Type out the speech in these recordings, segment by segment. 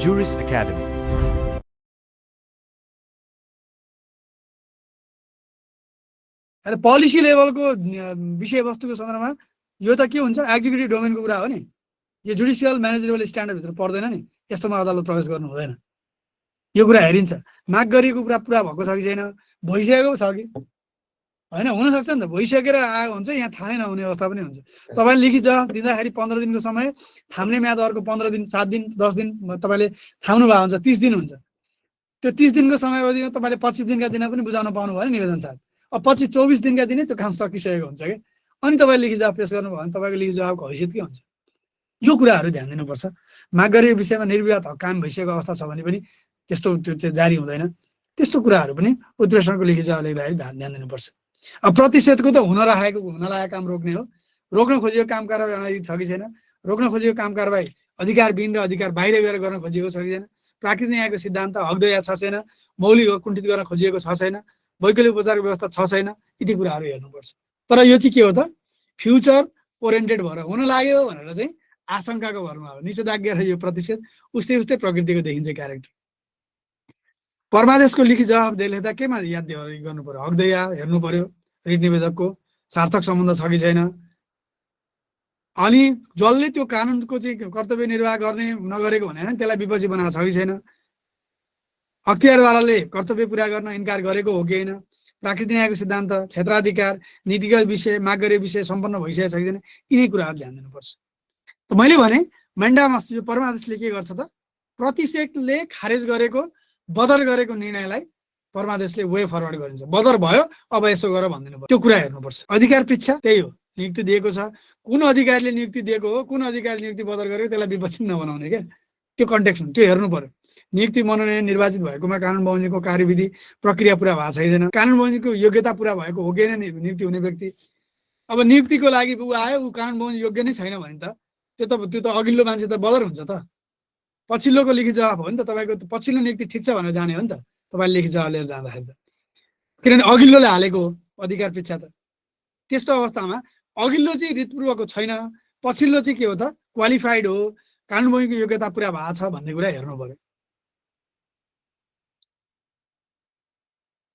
Juris Academy. अरे policy लेभलको विषयवस्तुको सन्दर्भमा यो त के हुन्छ एक्जिक्युटिभ डोमेनको कुरा हो नि, यो जुडिसियल म्यानेजरेबल स्ट्यान्डर्डभित्र पर्दैन नि, यस्तोमा अदालत प्रवेश गर्नु हुँदैन। यो कुरा हेरिन्छ, माग गरिएको कुरा पुरा भएको छ कि छैन, भइसकेको छ कि होइन, हुनसक्छ नि त भइसकेर आएको हुन्छ, यहाँ थाहा नै नहुने अवस्था पनि हुन्छ। तपाईँले लिखित जवाफ दिँदाखेरि 15 दिनको समय, थाम्ने म्याद अर्को 15 दिन, 7 दिन, 10 दिन तपाईँले थाम्नु भएको हुन्छ, 30 दिन हुन्छ। त्यो 30 दिनको समयावधिमा तपाईँले 25 दिनका दिन पनि बुझाउन पाउनु भयो नि निवेदन साथ, अब 25-24 दिनका दिनै त्यो काम सकिसकेको हुन्छ कि, अनि तपाईँले लिखित जवाफ पेश गर्नुभयो भने तपाईँको लिखित जवाफको हैसियत के हुन्छ? यो कुराहरू ध्यान दिनुपर्छ। माग गरिएको विषयमा निर्विवाद हक कायम भइसकेको अवस्था छ भने पनि त्यस्तो त्यो जारी हुँदैन। त्यस्तो कुराहरू पनि उत्प्रेषणको लिखित जवाफ लेख्दाखेरि ध्यान दिनुपर्छ। अब प्रतिशतको त हुन लागेको काम रोक्ने हो। रोक्न खोजिएको काम कारबाही अनैतिक छ कि छैन, रोक्न खोजिएको काम कारबाही अधिकारविहीन र अधिकार बाहिर गएर गर्न खोजिएको छ कि छैन, प्राकृतिक न्यायको सिद्धान्त हकदया छ छैन, मौलिक हक कुण्ठित गर्न खोजिएको छ छैन, वैकल्पिक उपचारको व्यवस्था छ छैन, यति कुराहरू हेर्नुपर्छ। तर यो चाहिँ के हो त, फ्युचर ओरिएन्टेड भएर हुन लाग्यो भनेर चाहिँ आशंकाको भरमा हो। निषेधाज्ञा र यो प्रतिशत उस्तै उस्तै प्रकृतिको देखिन्छ क्यारेक्टर। परमादेशको लिखित जवाफ लेख्दा केमा याद गर्नु पर्यो? हकदया हेर्नु पर्यो, रिट निवेदकको सार्थक सम्बन्ध छ कि छैन, अनि जसले त्यो कानुनको चाहिँ कर्तव्य निर्वाह गर्ने नगरेको भने त्यसलाई विपक्षी बनाएको छ कि छैन, अख्तियारवालाले कर्तव्य पुरा गर्न इन्कार गरेको हो कि होइन, प्राकृतिक न्यायको सिद्धान्त, क्षेत्राधिकार, नीतिगत विषय, माग गरिएको विषय सम्पन्न भइसकेको छ कि छैन, यिनै कुराहरू ध्यान दिनुपर्छ। मैले भने म्यान्डामस यो परमादेशले के गर्छ त, प्रतिशेकले खारेज गरेको, बदर गरेको निर्णयलाई परमादेशले वे फरवर्ड गरिन्छ। बदर भयो, अब यसो गर भनिदिनु पर्छ, त्यो कुरा हेर्नुपर्छ। अधिकार पृच्छा त्यही हो, नियुक्ति दिएको छ, कुन अधिकारीले नियुक्ति दिएको हो, कुन अधिकारीले नियुक्ति बदर गरेको, त्यसलाई विपक्षी नबनाउने क्या, त्यो कन्टेक्स्ट हुन्छ, त्यो हेर्नु पर्यो। नियुक्ति मनोनयन निर्वाचित भएकोमा कानुन बमोजिमको कार्यविधि प्रक्रिया पुरा भएको छैन, कानुन बमोजिमको योग्यता पुरा भएको हो कि नियुक्ति हुने व्यक्ति, अब नियुक्तिको लागि ऊ आयो, ऊ कानुन बमोजिम योग्य नै छैन भने त त्यो त अघिल्लो मान्छे त बदर हुन्छ त, पछिल्लोको लिखित जवाफ हो नि त, तपाईँको पछिल्लो नियुक्ति ठिक छ भनेर जाने हो नि त तपाईँले लिखित जवाफ लिएर जाँदाखेरि त, किनभने अघिल्लोले हालेको हो अधिकार पृच्छा त। त्यस्तो अवस्थामा अघिल्लो चाहिँ हृतपूर्वकको छैन, पछिल्लो चाहिँ के हो त क्वालिफाइड हो, कानुन बमोजिमको योग्यता पुरा भएको छ भन्ने कुरा हेर्नु पर्यो।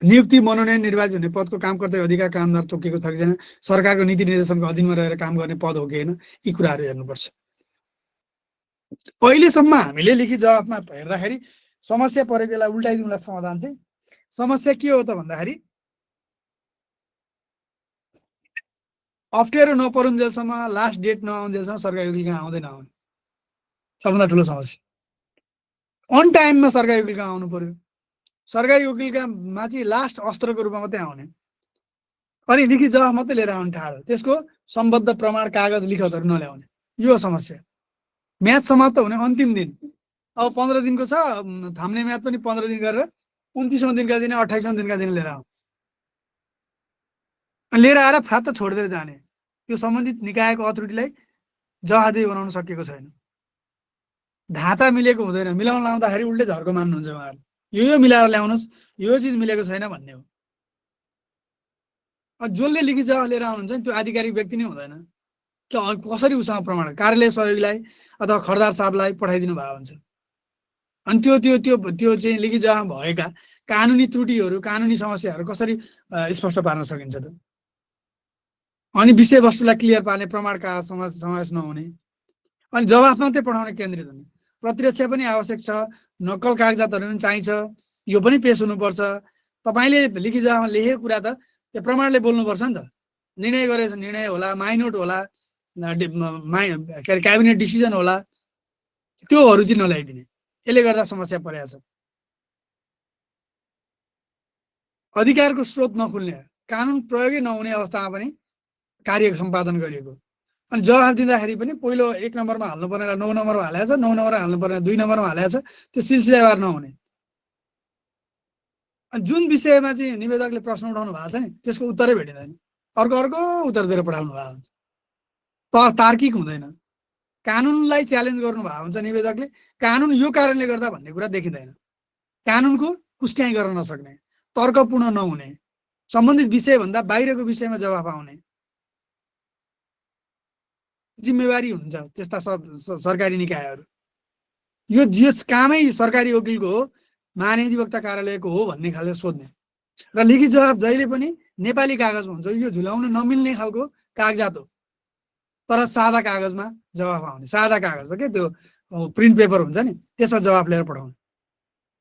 नियुक्ति मनोनयन निर्वाचित हुने पदको काम कर्तव्य अधिकार कानुनद्वारा तोकिएको छ कि छैन, सरकारको नीति निर्देशनको अधीनमा रहेर काम गर्ने पद हो कि होइन, यी कुराहरू हेर्नुपर्छ। अहिलेसम्म हामीले लिखित जवाफमा हेर्दाखेरि समस्या परेको बेला उल्टाइदिउँला समाधान चाहिँ, समस्या के हो त भन्दाखेरि अप्ठ्यारो नपरुन्जेलसम्म, लास्ट डेट नआउन्जेलसम्म सरकारी वकिल कहाँ आउँदै नआउने सबभन्दा ठुलो समस्या। अन टाइममा सरकारी वकिल कहाँ आउनु पर्यो, सरकारी वकिलकामा चाहिँ लास्ट अस्त्रको रूपमा मात्रै आउने, अनि लिखित जवाफ मात्रै लिएर आउने ठाडो, त्यसको सम्बद्ध प्रमाण कागज लिखतहरू नल्याउने, यो समस्या। म्याद समाप्त हुने अन्तिम दिन, अब 15 दिनको छ, थाम्ने म्याद पनि 15 दिन गरेर 29औं दिनका दिन 28औं दिनका दिन लिएर आउँछ, लिएर आएर फ्यात्त छोडिदिएर जाने, त्यो सम्बन्धित निकायको अथोरिटीलाई जवाफदेही बनाउन सकिएको छैन। ढाँचा मिलेको हुँदैन, मिलाउन लाउँदाखेरि उल्टै झर्को मान्नुहुन्छ उहाँहरूले, यो मिलाएर ल्याउनुहोस्, यो चिज मिलेको छैन भन्ने हो। जसले लिखित जवाफ लिएर आउनुहुन्छ नि त्यो आधिकारिक व्यक्ति नै हुँदैन, कसरी उसँग प्रमाण, कार्यालय सहयोगीलाई अथवा खर्दार साहबलाई पठाइदिनु भएको हुन्छ, अनि त्यो त्यो त्यो त्यो चाहिँ लिखित जवाफ भएका कानुनी त्रुटिहरू, कानुनी समस्याहरू कसरी स्पष्ट पार्न सकिन्छ त? अनि विषयवस्तुलाई क्लियर पार्ने प्रमाणका समावेश नहुने, अनि जवाफ मात्रै पठाउने केन्द्रित हुने, प्रतिरक्षा पनि आवश्यक छ, नक्कल कागजातहरू पनि चाहिन्छ, यो पनि पेश हुनुपर्छ। तपाईँले लिखित जवाफमा लेखेको कुरा त त्यो प्रमाणले बोल्नुपर्छ नि त, निर्णय गरेछ निर्णय होला, माइनोट होला, के अरे क्याबिनेट डिसिजन होला, त्योहरू चाहिँ नल्याइदिने, यसले गर्दा समस्या परेको छ। अधिकारको स्रोत नखुल्ने, कानुन प्रयोगै नहुने अवस्थामा पनि कार्य सम्पादन गरिएको, अनि जवाफ दिँदाखेरि पनि पहिलो 1 नम्बरमा हाल्नुपर्नेलाई 9 नम्बरमा हालेको छ, 9 नम्बरमा हाल्नुपर्ने 2 नम्बरमा हालेको छ, त्यो सिलसिलावार नहुने। अनि जुन विषयमा चाहिँ निवेदकले प्रश्न उठाउनु भएको छ नि त्यसको उत्तरै भेटिँदैन, अर्को उत्तर दिएर पठाउनु भएको हुन्छ, तार्किक हुँदैन, कानुनलाई च्यालेन्ज गर्नु भएको हुन्छ निवेदकले, कानुन यो कारणले गर्दा भन्ने कुरा देखिँदैन, कानुनको पुष्ट्याइ गर्न नसक्ने, तर्कपूर्ण नहुने, सम्बन्धित विषयभन्दा बाहिरको विषयमा जवाफ आउने जिम्मेवारी हुन्छ त्यस्ता सरकारी निकायहरू। यो कामै सरकारी वकिलको हो, महाधिवक्ता कार्यालयको हो भन्ने खालको सोध्ने र लिखित जवाब जहिले पनि नेपाली कागजमा हुन्छ। यो झुलाउन नमिल्ने खालको कागजात हो, तर सादा कागजमा जवाफ आउने, सादा कागजमा के त्यो प्रिन्ट पेपर हुन्छ नि त्यसमा जवाफ लिएर पठाउने,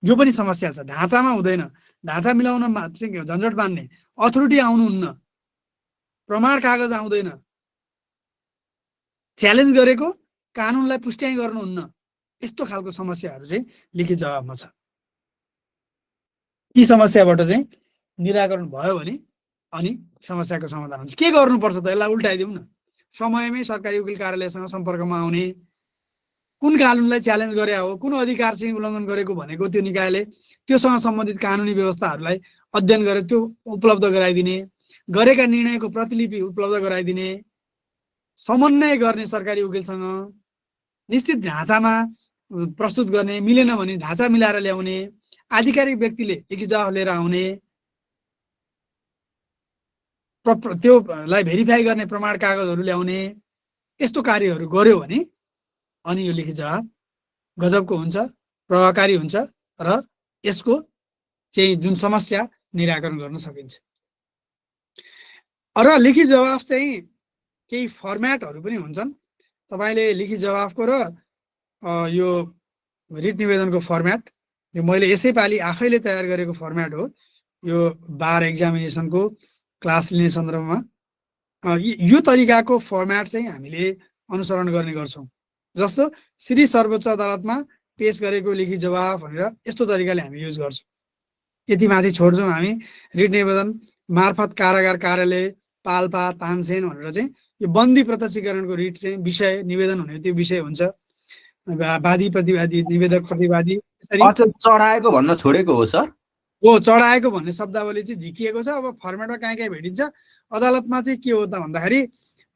यो पनि समस्या छ। ढाँचामा हुँदैन, ढाँचा मिलाउनमा चाहिँ झन्झट मान्ने, अथोरिटी आउनुहुन्न, प्रमाण कागज आउँदैन, च्यालेन्ज गरेको कानुनलाई पुष्ट्याइ गर्नुहुन्न, यस्तो खालको समस्याहरू चाहिँ लिखित जवाबमा छ। यी समस्याबाट चाहिँ निराकरण भयो भने अनि समस्याको समाधान हुन्छ। के गर्नुपर्छ त, यसलाई उल्टाइदिउँ न। समयमै सरकारी वकिल कार्यालयसँग सम्पर्कमा आउने, कुन कानुनलाई च्यालेन्ज गरे हो, कुन अधिकार चाहिँ उल्लङ्घन गरेको भनेको त्यो निकायले त्योसँग सम्बन्धित कानुनी व्यवस्थाहरूलाई अध्ययन गरेर त्यो उपलब्ध गराइदिने, गरेका निर्णयको प्रतिलिपि उपलब्ध गराइदिने, समन्वय गर्ने सरकारी वकिलसँग, निश्चित ढाँचामा प्रस्तुत गर्ने, मिलेन भने ढाँचा मिलाएर ल्याउने, आधिकारिक व्यक्तिले लिखित जवाफ लिएर आउने, त्योलाई भेरिफाई गर्ने प्रमाण कागजहरू ल्याउने, यस्तो कार्यहरू गर्यो भने अनि यो लिखित जवाब गजबको हुन्छ, प्रभावकारी हुन्छ र यसको चाहिँ जुन समस्या निराकरण गर्न सकिन्छ। र लिखित जवाफ चाहिँ केही फर्म्याटहरू पनि हुन्छन्। तपाईँले लिखित जवाफको र यो रिट निवेदनको फर्म्याट यो मैले यसैपालि आफैले तयार गरेको फर्म्याट हो। यो बार एक्जामिनेसनको क्लास लिने सन्दर्भमा यो तरिकाको फर्म्याट चाहिँ हामीले अनुसरण गर्ने गर्छौँ। जस्तो श्री सर्वोच्च अदालतमा पेश गरेको लिखित जवाफ भनेर यस्तो तरिकाले हामी युज गर्छौँ। यति माथि छोड्छौँ हामी रिट निवेदन मार्फत कारागार कार्यालय पाल्पा तानसेन भनेर चाहिँ यो बन्दी प्रत्यक्षीकरणको रिट चाहिँ विषय निवेदन हुने त्यो विषय हुन्छ। वादी प्रतिवादी, निवेदक प्रतिवादी, चढाएको भन्न छोडेको हो सर। हो, चढाएको भन्ने शब्दावली चाहिँ झिकिएको छ। अब फर्मेटमा कहीँ कहीँ भेटिन्छ। अदालतमा चाहिँ के हो त भन्दाखेरि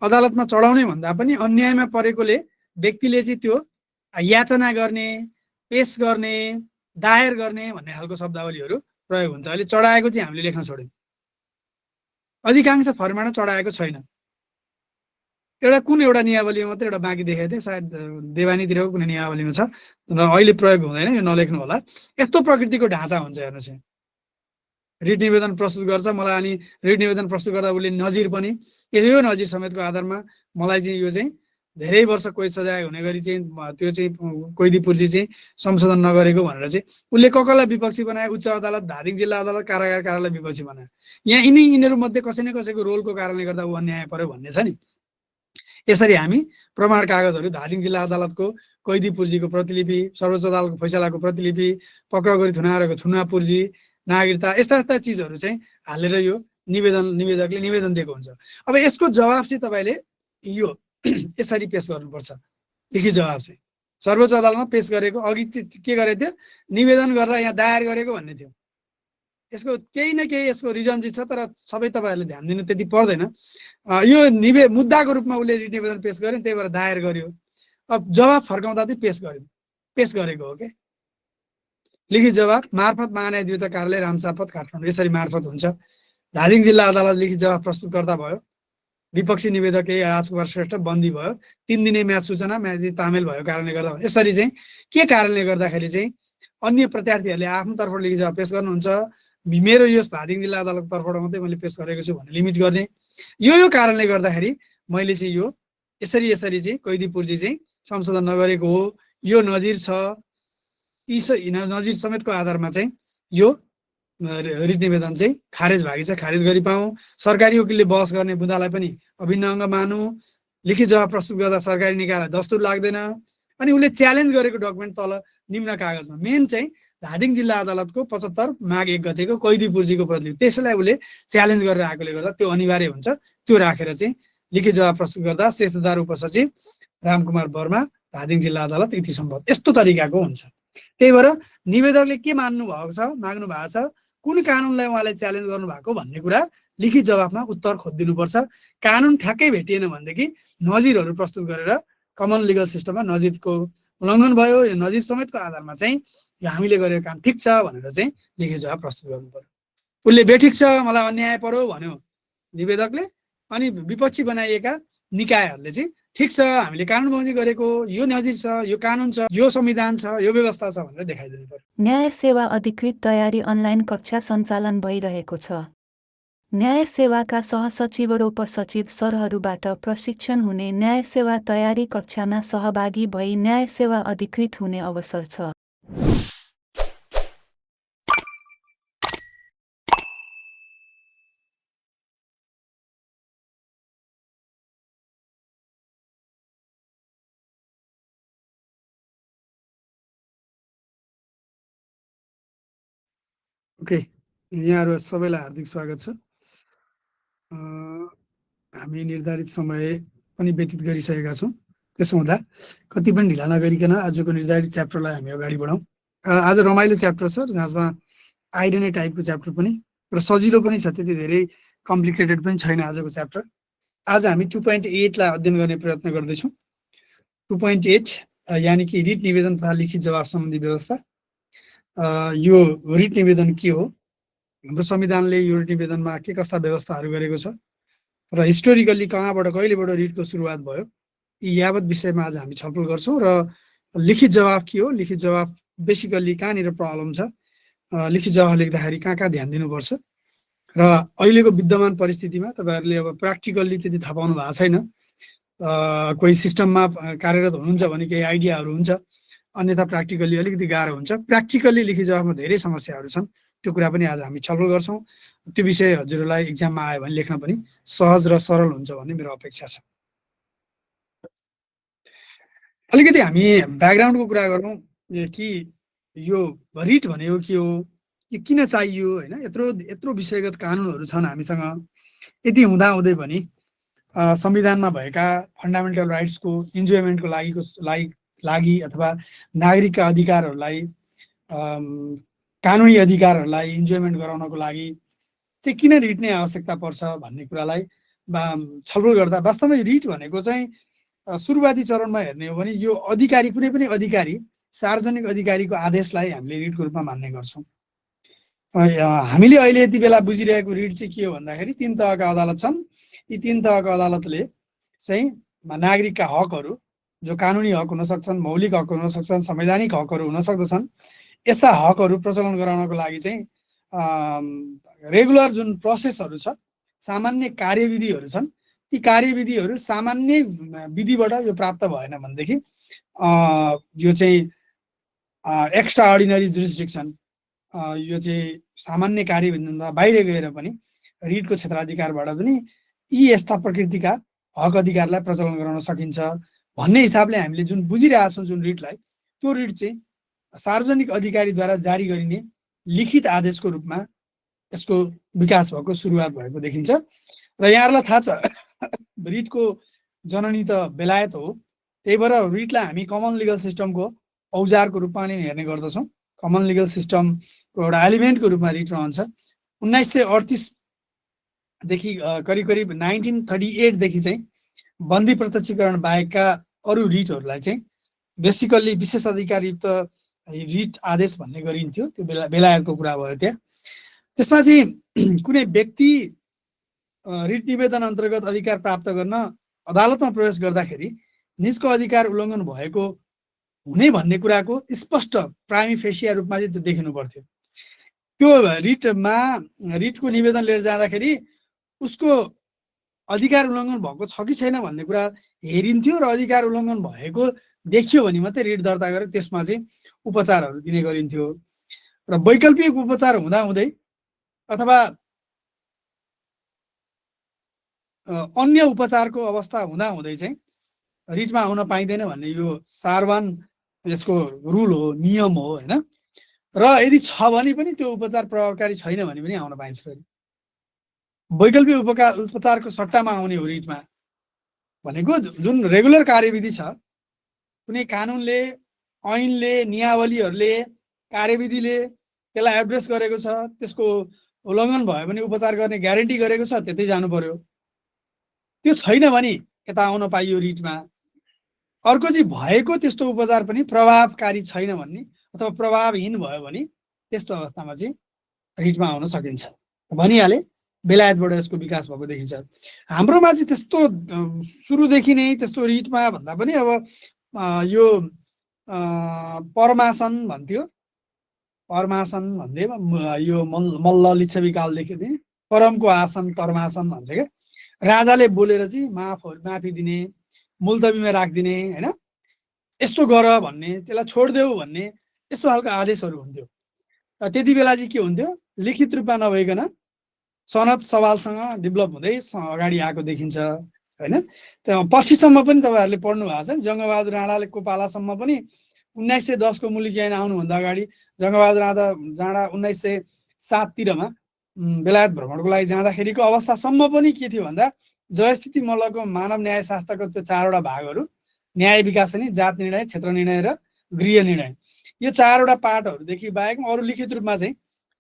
अदालतमा चढाउने भन्दा पनि अन्यायमा परेकोले व्यक्तिले चाहिँ त्यो याचना गर्ने, पेश गर्ने, दायर गर्ने भन्ने खालको शब्दावलीहरू प्रयोग हुन्छ। अहिले चढाएको चाहिँ हामीले लेख्न छोड्यौँ। अधिकांश फर्मेटमा चढाएको छैन। कुन एउटा नियावलीमा मात्रै एउटा बाँकी देखेको थिएँ, सायद देवानीतिरको कुनै नियावलीमा छ र अहिले प्रयोग हुँदैन, यो नलेख्नु होला। यस्तो प्रकृतिको ढाँचा हुन्छ हेर्नुहोस्। रिट निवेदन प्रस्तुत गर्छ मलाई, अनि रिट निवेदन प्रस्तुत गर्दा उसले नजिर पनि यो नजिर समेतको आधारमा मलाई चाहिँ यो चाहिँ धेरै वर्ष कैद सजाय हुने गरी चाहिँ त्यो चाहिँ कैदी पूर्जी चाहिँ संशोधन नगरेको भनेर चाहिँ उसले कसलाई विपक्षी बनाए, उच्च अदालत, धादिङ जिल्ला अदालत, कारागार कार्यालय विपक्षी बनाए। यहाँ यिनीहरू मध्ये कसै न कसैको रोलको कारणले गर्दा ऊ अन्याय पर्यो भन्ने छ नि। यसरी हामी प्रमाण कागजहरू धादिङ जिल्ला अदालतको कैदी पूर्जीको प्रतिलिपि, सर्वोच्च अदालतको फैसलाको प्रतिलिपि, पक्राउ गरी थुनाएको थुना पूर्जी, नागरिकता, यस्ता यस्ता चिजहरू चाहिँ हालेर यो निवेदकले निवेदन दिएको हुन्छ। अब यसको जवाब चाहिँ तपाईँले यो यसरी पेश गर्नुपर्छ। लिखित जवाब चाहिँ सर्वोच्च अदालतमा पेश गरेको, अघि के गरेको थियो, निवेदन गर्दा यहाँ दायर गरेको भन्ने थियो। यसको केही न केही यसको रिजन चाहिँ छ, तर सबै तपाईँहरूले ध्यान दिनु त्यति पर्दैन। यो मुद्दाको रूपमा उसले रिट निवेदन पेश गर्यो, त्यही भएर दायर गर्यो। अब जवाब फर्काउँदा चाहिँ पेश गरेको हो क्या। लिखित जवाब मार्फत महान्यायधिवक्ता कार्यालय रामचापत काठमाडौँ, यसरी मार्फत हुन्छ। धादिङ जिल्ला अदालत लिखित जवाब प्रस्तुतकर्ता भयो, विपक्षी निवेदक राजकुमार श्रेष्ठ बन्दी भयो, 3 दिने म्याद सूचना म्याद तामेल भएको कारणले गर्दा। यसरी चाहिँ के कारणले गर्दाखेरि चाहिँ अन्य प्रत्यार्थीहरूले आफ्नो तर्फबाट लिखित जवाब पेश गर्नुहुन्छ, मेरो यो धादिङ जिल्ला अदालतको तर्फबाट मात्रै मैले पेश गरेको छु भन्ने लिमिट गर्ने। यो कारणले गर्दाखेरि मैले चाहिँ यो यसरी चाहिँ कैदी पूर्जी चाहिँ संशोधन नगरेको हो, यो नजिर छ, यी नजिर समेतको आधारमा चाहिँ यो रिट निवेदन चाहिँ खारेज भएको छ, खारेज गरी पाऊँ। सरकारी वकिलले बहस गर्ने बुदालाई पनि अभिन्न अङ्ग मानौँ। लिखित जवाब प्रस्तुत गर्दा सरकारी निकायलाई दस्तुर लाग्दैन। अनि उसले च्यालेन्ज गरेको डकुमेन्ट तल निम्न कागजमा मेन चाहिँ धादिङ जिल्ला अदालतको 75 माघ 1 गतेको कैदी पूर्जीको प्रतिलिपि, त्यसलाई उसले च्यालेन्ज गरेर आएकोले गर्दा त्यो अनिवार्य हुन्छ। त्यो राखेर चाहिँ लिखित जवाब प्रस्तुत गर्दा शेषदार उपसचिव रामकुमार वर्मा, धादिङ जिल्ला अदालत इति सम्बद्ध, यस्तो तरिकाको हुन्छ। त्यही भएर निवेदकले के माग्नु भएको छ, कुन कानुनलाई उहाँले च्यालेन्ज गर्नु भएको भन्ने कुरा लिखित जवाफमा उत्तर खोजिदिनुपर्छ। कानुन ठ्याक्कै भेटिएन भनेदेखि नजिरहरू प्रस्तुत गरेर कमन लिगल सिस्टममा नजिरको उल्लङ्घन भयो, यो नजिर समेतको आधारमा चाहिँ यो हामीले गरेको काम ठिक छ भनेर चाहिँ लिखित जवाब प्रस्तुत गर्नु पर्यो। उसले बेठिक छ, मलाई अन्याय पर्यो भन्यो निवेदकले, अनि विपक्षी बनाइएका निकायहरूले चाहिँ ठिक छ, हामीले कानुन बमोजिम गरेको यो नजिर छ, यो कानुन छ, यो संविधान छ, यो व्यवस्था छ भनेर देखाइदिनु पर्यो। न्याय सेवा अधिकृत तयारी अनलाइन कक्षा सञ्चालन भइरहेको छ। न्याय सेवाका सहसचिव र उपसचिव सरहरूबाट प्रशिक्षण हुने न्याय सेवा तयारी कक्षामा सहभागी भई न्याय सेवा अधिकृत हुने अवसर छ। ओके, यहाँहरू सबैलाई हार्दिक स्वागत छ। हामी निर्धारित समय पनि व्यतीत गरिसकेका छौँ। त्यसो हुँदा कति पनि ढिला नगरिकन आजको निर्धारित च्याप्टरलाई हामी अगाडि बढाउँ। आज रमाइलो च्याप्टर छ, जसमा आइरने टाइपको च्याप्टर पनि र सजिलो पनि छ, त्यति धेरै कम्प्लिकेटेड पनि छैन आजको च्याप्टर। आज हामी 2.8 लाई अध्ययन गर्ने प्रयत्न गर्दैछौँ। 2.8 यानि कि रिट निवेदन तथा लिखित जवाफ सम्बन्धी व्यवस्था। यो रिट निवेदन के हो, हाम्रो संविधानले यो रिट निवेदनमा के कस्ता व्यवस्थाहरू गरेको छ र हिस्टोरिकल्ली कहाँबाट कहिलेबाट रिटको सुरुवात भयो, यी यावत विषयमा आज हामी छलफल गर्छौँ। र लिखित जवाफ के हो, लिखित जवाफ बेसिकल्ली कहाँनिर प्रब्लम छ, लिखित जवाफ लेख्दाखेरि कहाँ कहाँ ध्यान दिनुपर्छ, र अहिलेको विद्यमान परिस्थितिमा तपाईँहरूले अब प्र्याक्टिकल्ली त्यति थाहा पाउनु भएको छैन। कोही सिस्टममा कार्यरत हुनुहुन्छ भने केही आइडियाहरू हुन्छ, अन्यथा प्र्याक्टिकल्ली अलिकति गाह्रो हुन्छ। प्र्याक्टिकल्ली लिखित जवाफमा धेरै समस्याहरू छन्, त्यो कुरा पनि आज हामी छलफल गर्छौँ। त्यो विषय हजुरहरूलाई इक्जाममा आयो भने लेख्न पनि सहज र सरल हुन्छ भन्ने मेरो अपेक्षा छ। अलिकति हामी ब्याकग्राउन्डको कुरा गरौँ कि यो रिट भनेको के हो, यो किन चाहियो, होइन। यत्रो विषयगत कानुनहरू छन् हामीसँग। यति हुँदाहुँदै पनि संविधानमा भएका फन्डामेन्टल राइट्सको इन्जोयमेन्टको लागि अथवा नागरिकका अधिकारहरूलाई, कानुनी अधिकारहरूलाई इन्जोयमेन्ट गराउनको लागि चाहिँ किन रिट नै आवश्यकता पर्छ भन्ने कुरालाई छलफल गर्दा वास्तवमा रिट भनेको चाहिँ सुरुवाती चरणमा हेर्ने हो भने यो अधिकारी, कुनै पनि अधिकारी, सार्वजनिक अधिकारीको आदेशलाई हामीले रिटको रूपमा मान्ने गर्छौँ। हामीले अहिले यति बेला बुझिरहेको रिट चाहिँ के हो भन्दाखेरि 3 तहका अदालत छन्। यी 3 तहका अदालतले चाहिँ नागरिकका हकहरू, जो कानुनी हक हुन सक्छन्, मौलिक हक हुन सक्छन्, संवैधानिक हकहरू हुन सक्दछन्, यस्ता हकहरू प्रचलन गराउनको लागि चाहिँ रेगुलर जुन प्रोसेसहरू छ, सामान्य कार्यविधिहरू छन्, ती कार्यविधिहरू सामान्य विधिबाट यो प्राप्त भएन भनेदेखि यो चाहिँ एक्स्ट्रा अर्डिनरी जुरिस्डिक्सन, यो चाहिँ सामान्य कार्यविधिभन्दा बाहिर गएर पनि रिटको क्षेत्राधिकारबाट पनि यी यस्ता प्रकृतिका हक अधिकारलाई प्रचलन गराउन सकिन्छ भन्ने हिसाबले हामीले जुन बुझिरहेछौँ जुन रिटलाई, त्यो रिट चाहिँ सार्वजनिक अधिकारीद्वारा जारी गरिने लिखित आदेशको रूपमा यसको विकास भएको, सुरुवात भएको देखिन्छ। र यहाँहरूलाई थाहा छ रिटको जननी त बेलायत हो, त्यही भएर रिटलाई हामी कमन लिगल सिस्टमको औजारको रूपमा नै हेर्ने गर्दछौँ। कमन लिगल सिस्टमको एउटा एलिमेन्टको रूपमा रिट रहन्छ। 1938 देखि करिब 1938 देखि चाहिँ बन्दी प्रत्यक्षीकरण बाहेकका अरू रिटहरूलाई चाहिँ बेसिकल्ली विशेष अधिकारयुक्त रिट आदेश भन्ने गरिन्थ्यो। त्यो बेलायतको कुरा भयो त्यहाँ। त्यसमा चाहिँ कुनै व्यक्ति रिट निवेदन अन्तर्गत अधिकार प्राप्त गर्न अदालतमा प्रवेश गर्दाखेरि निजको अधिकार उल्लङ्घन भएको हुने भन्ने कुराको स्पष्ट प्राइमी फेसिया रूपमा चाहिँ त्यो देखिनु पर्थ्यो। त्यो रिटको निवेदन लिएर जाँदाखेरि उसको अधिकार उल्लङ्घन भएको छ कि छैन भन्ने कुरा हेरिन्थ्यो र अधिकार उल्लङ्घन भएको देखियो भने मात्रै रिट दर्ता गरेर त्यसमा चाहिँ उपचारहरू दिने गरिन्थ्यो। र वैकल्पिक उपचार हुँदाहुँदै अथवा अन्य उपचारको अवस्था हुँदाहुँदै चाहिँ रिटमा आउन पाइँदैन भन्ने यो सारवान यसको रुल हो, नियम हो, होइन। र यदि छ भने पनि त्यो उपचार प्रभावकारी छैन भने पनि आउन पाइन्छ। फेरि वैकल्पिक उपचारको सट्टामा आउने हो रिटमा भनेको जुन रेगुलर कार्यविधि छ, कुनै कानुनले, ऐनले, नियावलीहरूले, कार्यविधिले त्यसलाई एड्रेस गरेको छ, त्यसको उल्लङ्घन भयो भने उपचार गर्ने ग्यारेन्टी गरेको छ, त्यतै जानु पर्यो। त्यो छैन भने यता आउन पाइयो रिटमा। अर्को चाहिँ भएको त्यस्तो उपचार पनि प्रभावकारी छैन भन्ने अथवा प्रभावहीन भयो भने त्यस्तो अवस्थामा चाहिँ रिटमा आउन सकिन्छ। भनिहाले बेलायतबाट यसको विकास भएको देखिन्छ। हाम्रोमा चाहिँ त्यस्तो सुरुदेखि नै त्यस्तो रिटमा भन्दा पनि अब यो परमासन भन्थ्यो, परमासन भन्थे यो मल्ल लिच्छवी कालदेखि नै परमको आसन परमासन भन्छ क्या। राजाले बोलेर चाहिँ माफी दिने, मुल्तबीमा राखिदिने होइन, यस्तो गर भन्ने, त्यसलाई छोडिदेऊ भन्ने यस्तो खालको आदेशहरू हुन्थ्यो। त्यति बेला चाहिँ के हुन्थ्यो, लिखित रूपमा नभइकन सनद सवालसँग डेभलप हुँदै अगाडि आएको देखिन्छ होइन। त्यहाँ पछिसम्म पनि तपाईँहरूले पढ्नु भएको छ, जङ्गबहादुर राणाको पालासम्म पनि 1910 को मुलुकी ऐन आउनुभन्दा अगाडि जङ्गबहादुर राणा 1907 बेलायत भ्रमणको लागि जाँदाखेरिको अवस्थासम्म पनि के थियो भन्दा जयस्थिति मल्लको मानव न्याय शास्त्रको त्यो 4वटा भागहरू, न्याय विकासनी, जात निर्णय, क्षेत्र निर्णय र गृह निर्णय, यो 4वटा पार्टहरूदेखि बाहेक अरू लिखित रूपमा चाहिँ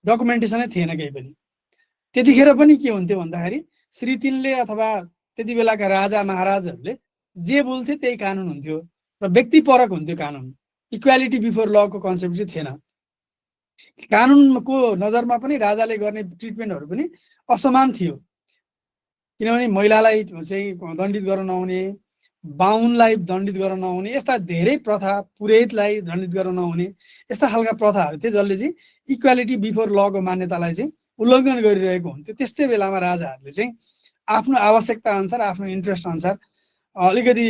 डकुमेन्टेसनै थिएन केही पनि। त्यतिखेर पनि के हुन्थ्यो भन्दाखेरि श्री 3ले अथवा त्यति बेलाका राजा महाराजहरूले जे बोल्थे त्यही कानुन हुन्थ्यो र व्यक्तिपरक हुन्थ्यो कानुन। इक्वालिटी बिफोर लको कन्सेप्ट चाहिँ थिएन। कानुनको नजरमा पनि राजाले गर्ने ट्रिटमेन्टहरू पनि असमान थियो, किनभने महिलालाई चाहिँ दण्डित गर्न नहुने, बाहुनलाई दण्डित गर्न नहुने, यस्ता धेरै प्रथा, पुरोहितलाई दण्डित गर्न नहुने यस्ता खालका प्रथाहरू थिए जसले चाहिँ इक्वालिटी बिफोर लको मान्यतालाई चाहिँ उल्लङ्घन गरिरहेको हुन्थ्यो। त्यस्तै बेलामा राजाहरूले चाहिँ आफ्नो आवश्यकता अनुसार, आफ्नो इन्ट्रेस्ट अनुसार अलिकति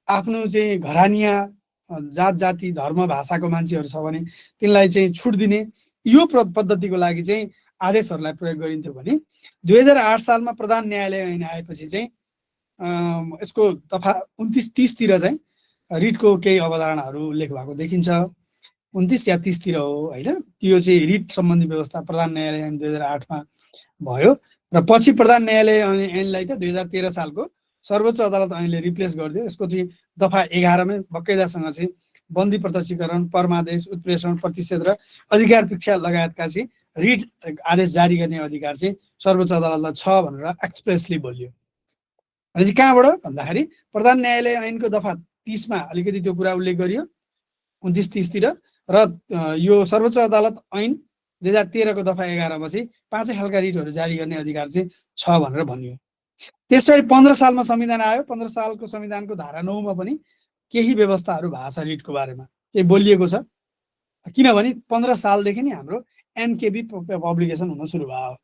आफ्नो चाहिँ घरानिया जात जाति धर्म भाषाको मान्छेहरू छ भने तिनलाई चाहिँ छुट दिने यो पद्धतिको लागि चाहिँ आदेशहरूलाई प्रयोग गरिन्थ्यो भने 2008 सालमा प्रधान न्यायालय ऐन आएपछि चाहिँ यसको दफा 29-30 तिर चाहिँ रिटको केही अवधारणाहरू उल्लेख भएको देखिन्छ। 29 या 30 तिर हो होइन। यो चाहिँ रिट सम्बन्धी व्यवस्था प्रधान न्यायालय ऐन 2008 मा भयो र पछि प्रधान न्यायालय ऐनलाई त 2013 सालको सर्वोच्च अदालत ऐनले रिप्लेस गरिदियो। यसको चाहिँ दफा 11 मै बकाइदासँग चाहिँ बन्दी प्रत्यक्षीकरण, परमादेश, उत्प्रेषण, प्रतिषेध र अधिकार परीक्षा लगायतका चाहिँ रिट आदेश जारी गर्ने अधिकार चाहिँ सर्वोच्च अदालतलाई छ भनेर एक्सप्रेसली बोलियो। अनि चाहिँ कहाँबाट भन्दाखेरि प्रधान न्यायालय ऐनको दफा 30 मा अलिकति त्यो कुरा उल्लेख गरियो 29-30 तिर र यो सर्वोच्च अदालत ऐन 2013 को दफा 11 मा चाहिँ 5 खालका रिटहरू जारी गर्ने अधिकार चाहिँ छ भनेर भनियो। त्यसपछि 15 सालमा संविधान आयो। 15 सालको संविधानको धारा 9 मा पनि केही व्यवस्थाहरू भएको छ रिटको बारेमा, केही बोलिएको छ। किनभने 15 सालदेखि नै हाम्रो एनकेबी पब्लिकेसन हुन सुरु भयो।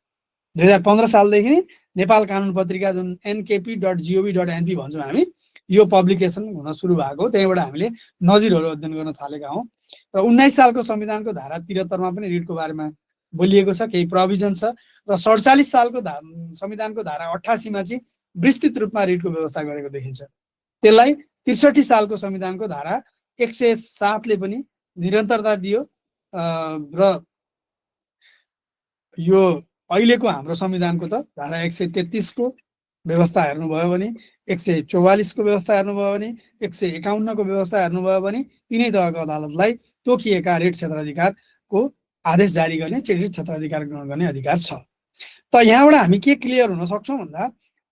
2015 सालदेखि नै नेपाल कानुन पत्रिका जुन nkp.gov.np भन्छौँ हामी, यो पब्लिकेसन हुन सुरु भएको। त्यहीबाट हामीले नजिरहरू अध्ययन गर्न थालेका हौँ। र 19 सालको संविधानको धारा 73 मा पनि रिटको बारेमा बोलिएको छ, केही प्रोभिजन छ। र 47 सालको संविधानको धारा 88 मा चाहिँ विस्तृत रूपमा रिटको व्यवस्था गरेको देखिन्छ। त्यसलाई 63 सालको संविधानको धारा 107 ले पनि निरन्तरता दियो र यो अहिलेको हाम्रो संविधानको त धारा 133 को व्यवस्था हेर्नुभयो भने, 144 को व्यवस्था हेर्नुभयो भने, 151 को व्यवस्था हेर्नुभयो भने तीनै तहको अदालतलाई तोकिएका रिट क्षेत्राधिकारको आदेश जारी गर्ने, रिट क्षेत्राधिकार ग्रहण गर्ने अधिकार छ। त यहाँबाट हामी के क्लियर हुन सक्छौँ भन्दा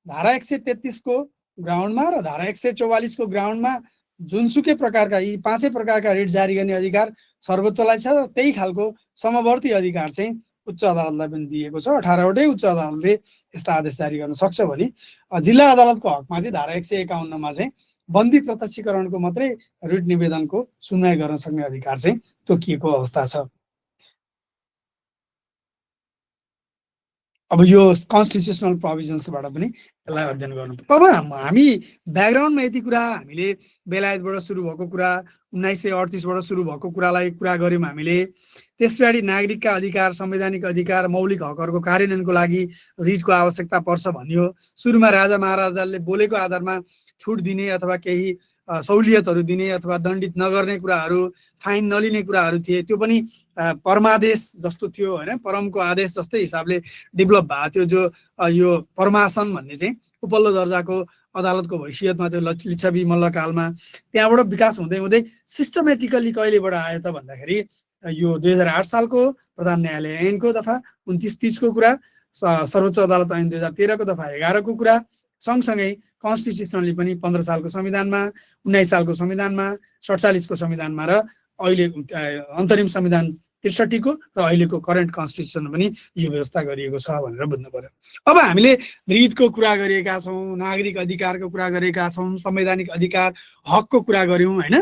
धारा 133 को ग्राउन्डमा र धारा 144 को ग्राउन्डमा जुनसुकै प्रकारका यी 5 प्रकारका रिट जारी गर्ने अधिकार सर्वोच्चलाई छ। र त्यही खालको समवर्ती अधिकार चाहिँ उच्च अदालतलाई पनि दिएको छ। 18वटै उच्च अदालतले यस्ता आदेश जारी गर्न सक्छ भने जिल्ला अदालतको हकमा चाहिँ धारा 151 मा चाहिँ बन्दी प्रत्यक्षीकरणको मात्रै रिट निवेदनको सुनवाई गर्न सक्ने अधिकार चाहिँ तोकिएको अवस्था छ। अब यो कन्स्टिट्युसनल प्रोभिजन्सबाट पनि यसलाई अध्ययन गर्नु। अब हामी ब्याकग्राउन्डमा यति कुरा हामीले बेलायतबाट सुरु भएको कुरा, 1938 बाट सुरु भएको कुरालाई कुरा गऱ्यौँ हामीले। त्यसपछि नागरिकका अधिकार, संवैधानिक अधिकार, मौलिक हकहरूको कार्यान्वयनको लागि रिटको आवश्यकता पर्छ भनियो। सुरुमा राजा महाराजाले बोलेको आधारमा छुट दिने अथवा केही सहुलियतहरू दिने अथवा दण्डित नगर्ने कुराहरू, फाइन नलिने कुराहरू थिए। त्यो पनि परमादेश जस्तो थियो होइन, परमको आदेश जस्तै हिसाबले डेभलप भएको थियो। जो यो परमासन भन्ने चाहिँ उपल्लो दर्जाको अदालतको हैसियतमा त्यो लिच्छवी मल्लकालमा त्यहाँबाट विकास हुँदै हुँदै सिस्टमेटिकली कहिलेबाट आयो त भन्दाखेरि यो 2008 सालको प्रधान न्यायालय ऐनको दफा 29-30 को कुरा, सर्वोच्च अदालत ऐन 2013 को दफा 11 को कुरा, सँगसँगै कन्स्टिट्युसनली पनि 15 सालको संविधानमा, 19 सालको संविधानमा, 47 को संविधानमा र अहिले अन्तरिम संविधान 63 को र अहिलेको करेन्ट कन्स्टिट्युसन पनि यो व्यवस्था गरिएको छ भनेर बुझ्नु पर्यो। अब हामीले रिटको कुरा गरेका छौँ, नागरिक अधिकारको कुरा गरेका छौँ, संवैधानिक अधिकार हकको कुरा गर्यौँ होइन,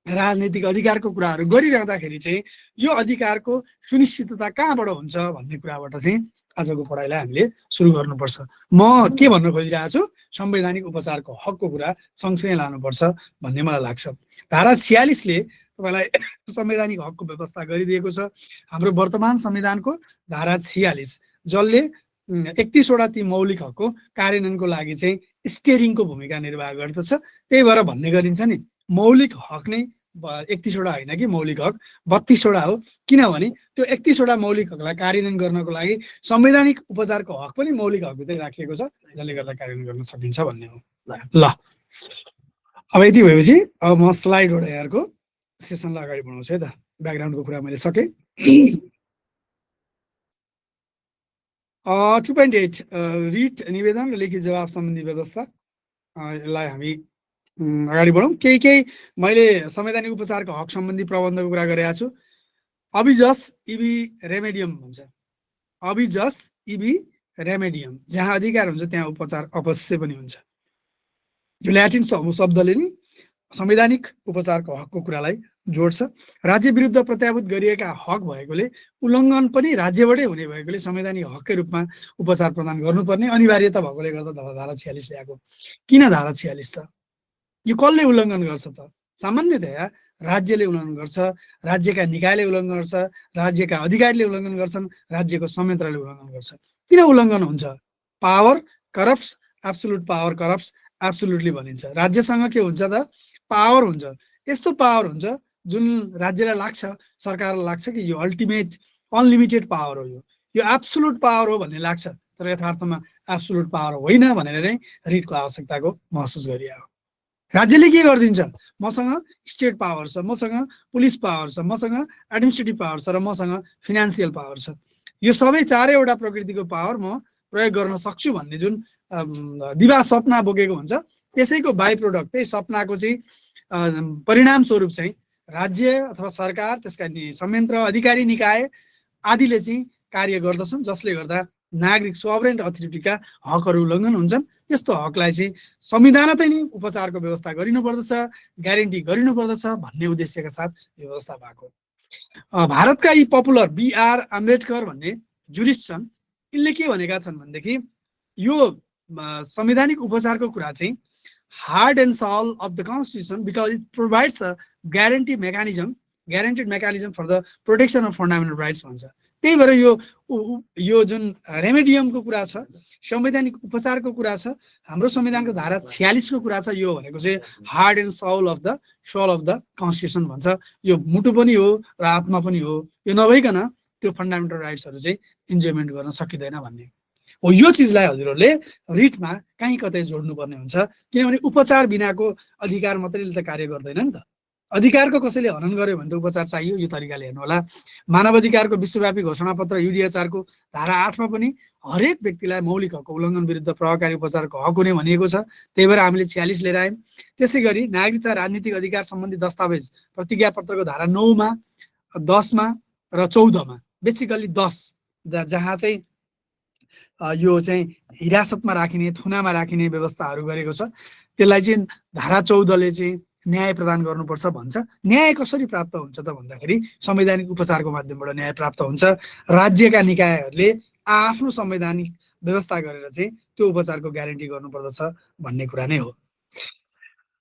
राजनीतिक अधिकारको कुराहरू गरिरहँदाखेरि चाहिँ यो अधिकारको सुनिश्चितता कहाँबाट हुन्छ भन्ने कुराबाट चाहिँ आजको पढाइलाई हामीले सुरु गर्नुपर्छ। म के भन्न खोजिरहेको छु, संवैधानिक उपचारको हकको कुरा सँगसँगै लानुपर्छ भन्ने मलाई लाग्छ। धारा 46ले तपाईँलाई संवैधानिक हकको व्यवस्था गरिदिएको छ। हाम्रो वर्तमान संविधानको धारा 46 जसले 31वटा ती मौलिक हकको कार्यान्वयनको लागि चाहिँ स्टेरिङको भूमिका निर्वाह गर्दछ। त्यही भएर भन्ने गरिन्छ नि, मौलिक हक नै 31वटा होइन कि मौलिक हक 32वटा हो, किनभने त्यो 31वटा मौलिक हकलाई कार्यान्वयन गर्नको लागि संवैधानिक उपचारको हक पनि मौलिक हकभित्रै राखिएको छ, जसले गर्दा कार्यान्वयन गर्न सकिन्छ भन्ने हो। ल अब यति भएपछि अब म स्लाइडबाट यहाँको सेसनलाई अगाडि बढाउँछु है त। ब्याकग्राउन्डको कुरा मैले सकेँ। 2.8 रिट निवेदन र लेखी जवाब सम्बन्धी व्यवस्था, यसलाई हामी अगाडि बढौँ। केही मैले संवैधानिक उपचारको हक सम्बन्धी प्रबन्धको कुरा गरेको छु। अभिजस इबी रेमेडियम भन्छ, अभिजस इबी रेमेडियम, जहाँ अधिकार हुन्छ त्यहाँ उपचार अवश्य पनि हुन्छ। यो ल्याटिन शब्दले नि संवैधानिक उपचारको हकको कुरालाई जोड्छ। राज्य विरुद्ध प्रत्याभूत गरिएका हक भएकोले उल्लङ्घन पनि राज्यबाटै हुने भएकोले संवैधानिक हककै रूपमा उपचार प्रदान गर्नुपर्ने अनिवार्यता भएकोले गर्दा धारा 46 ल्याएको। किन धारा 46 त? यो कसले उल्लङ्घन गर्छ त? सामान्यतया राज्यले उल्लङ्घन गर्छ, राज्यका निकायले उल्लङ्घन गर्छ, राज्यका अधिकारीले उल्लङ्घन गर्छन्, राज्यको संयन्त्रले उल्लङ्घन गर्छ। किन उल्लङ्घन हुन्छ? Power corrupts, absolute power corrupts absolutely भनिन्छ। राज्यसँग के हुन्छ त? पावर हुन्छ। यस्तो पावर हुन्छ जुन राज्यलाई लाग्छ, सरकारलाई लाग्छ कि यो अल्टिमेट अनलिमिटेड पावर हो, यो एब्सोल्युट पावर हो भन्ने लाग्छ, तर यथार्थमा एब्सोल्युट पावर होइन भनेर नै रिटको आवश्यकताको महसुस गरिएको। राज्यले के गरिदिन्छ? मसँग स्टेट पावर छ, मसँग पुलिस पावर छ, मसँग एडमिनिस्ट्रेटिभ पावर छ र मसँग फिनान्सियल पावर छ। यो सबै चारैवटा प्रकृतिको पावर म प्रयोग गर्न सक्छु भन्ने जुन दिवा सपना बोकेको हुन्छ, त्यसैको बाई प्रोडक्ट, त्यही सपनाको चाहिँ परिणाम स्वरूप चाहिँ राज्य अथवा सरकार, त्यसका संयन्त्र, अधिकारी निकाय आदिले चाहिँ कार्य गर्दछन्, जसले गर्दा नागरिक सोभरेन अथोरिटीका हकहरू उल्लङ्घन हुन्छन्। त्यस्तो हकलाई चाहिँ संविधानतै नै उपचारको व्यवस्था गरिनुपर्दछ, ग्यारेन्टी गरिनुपर्दछ भन्ने उद्देश्यका साथ यो व्यवस्था भएको। भारतका यी पपुलर BR अम्बेडकर भन्ने जुरिस्ट छन्, यिनले के भनेका छन् भनेदेखि यो संवैधानिक उपचारको कुरा चाहिँ heart and soul of the constitution because it provides a guaranteed mechanism for the protection of fundamental rights भन्छ। त्यही भएर यो जुन रेमेडियमको कुरा छ, संवैधानिक उपचारको कुरा छ, हाम्रो संविधानको धारा 46 को कुरा छ, यो भनेको चाहिँ heart and soul of the constitution भन्छ। यो मुटु पनि हो र आत्मा पनि हो। यो नभइकन त्यो फन्डामेन्टल राइट्सहरू चाहिँ इन्जोयमेन्ट गर्न सकिँदैन भन्ने हो। यो चिजलाई हजुरहरूले रिटमा कहीँ कतै जोड्नुपर्ने हुन्छ, किनभने उपचार बिनाको अधिकार मात्रैले त कार्य गर्दैन नि त। अधिकारको कसैले हनन गर्यो भने त उपचार चाहियो। यो तरिकाले हेर्नु होला। मानव अधिकारको विश्वव्यापी घोषणापत्र UDHR को धारा 8 मा पनि हरेक व्यक्तिलाई मौलिक हकको उल्लङ्घन विरुद्ध प्रभावकारी उपचारको हक हुने भनिएको छ। त्यही भएर हामीले 46 लिएर आयौँ। त्यसै गरी नागरिकता राजनीतिक अधिकार सम्बन्धी दस्तावेज प्रतिज्ञा पत्रको धारा 9 मा, 10 मा र 14 मा, बेसिकली 10 जहाँ चाहिँ यो चाहिँ हिरासतमा राखिने, थुनामा राखिने व्यवस्थाहरू गरेको छ, त्यसलाई चाहिँ धारा 14 ले चाहिँ न्याय प्रदान गर्नुपर्छ भन्छ। न्याय कसरी प्राप्त हुन्छ त भन्दाखेरि संवैधानिक उपचारको माध्यमबाट न्याय प्राप्त हुन्छ। राज्यका निकायहरूले आफ्नो संवैधानिक व्यवस्था गरेर चाहिँ त्यो उपचारको ग्यारेन्टी गर्नुपर्दछ भन्ने कुरा नै हो।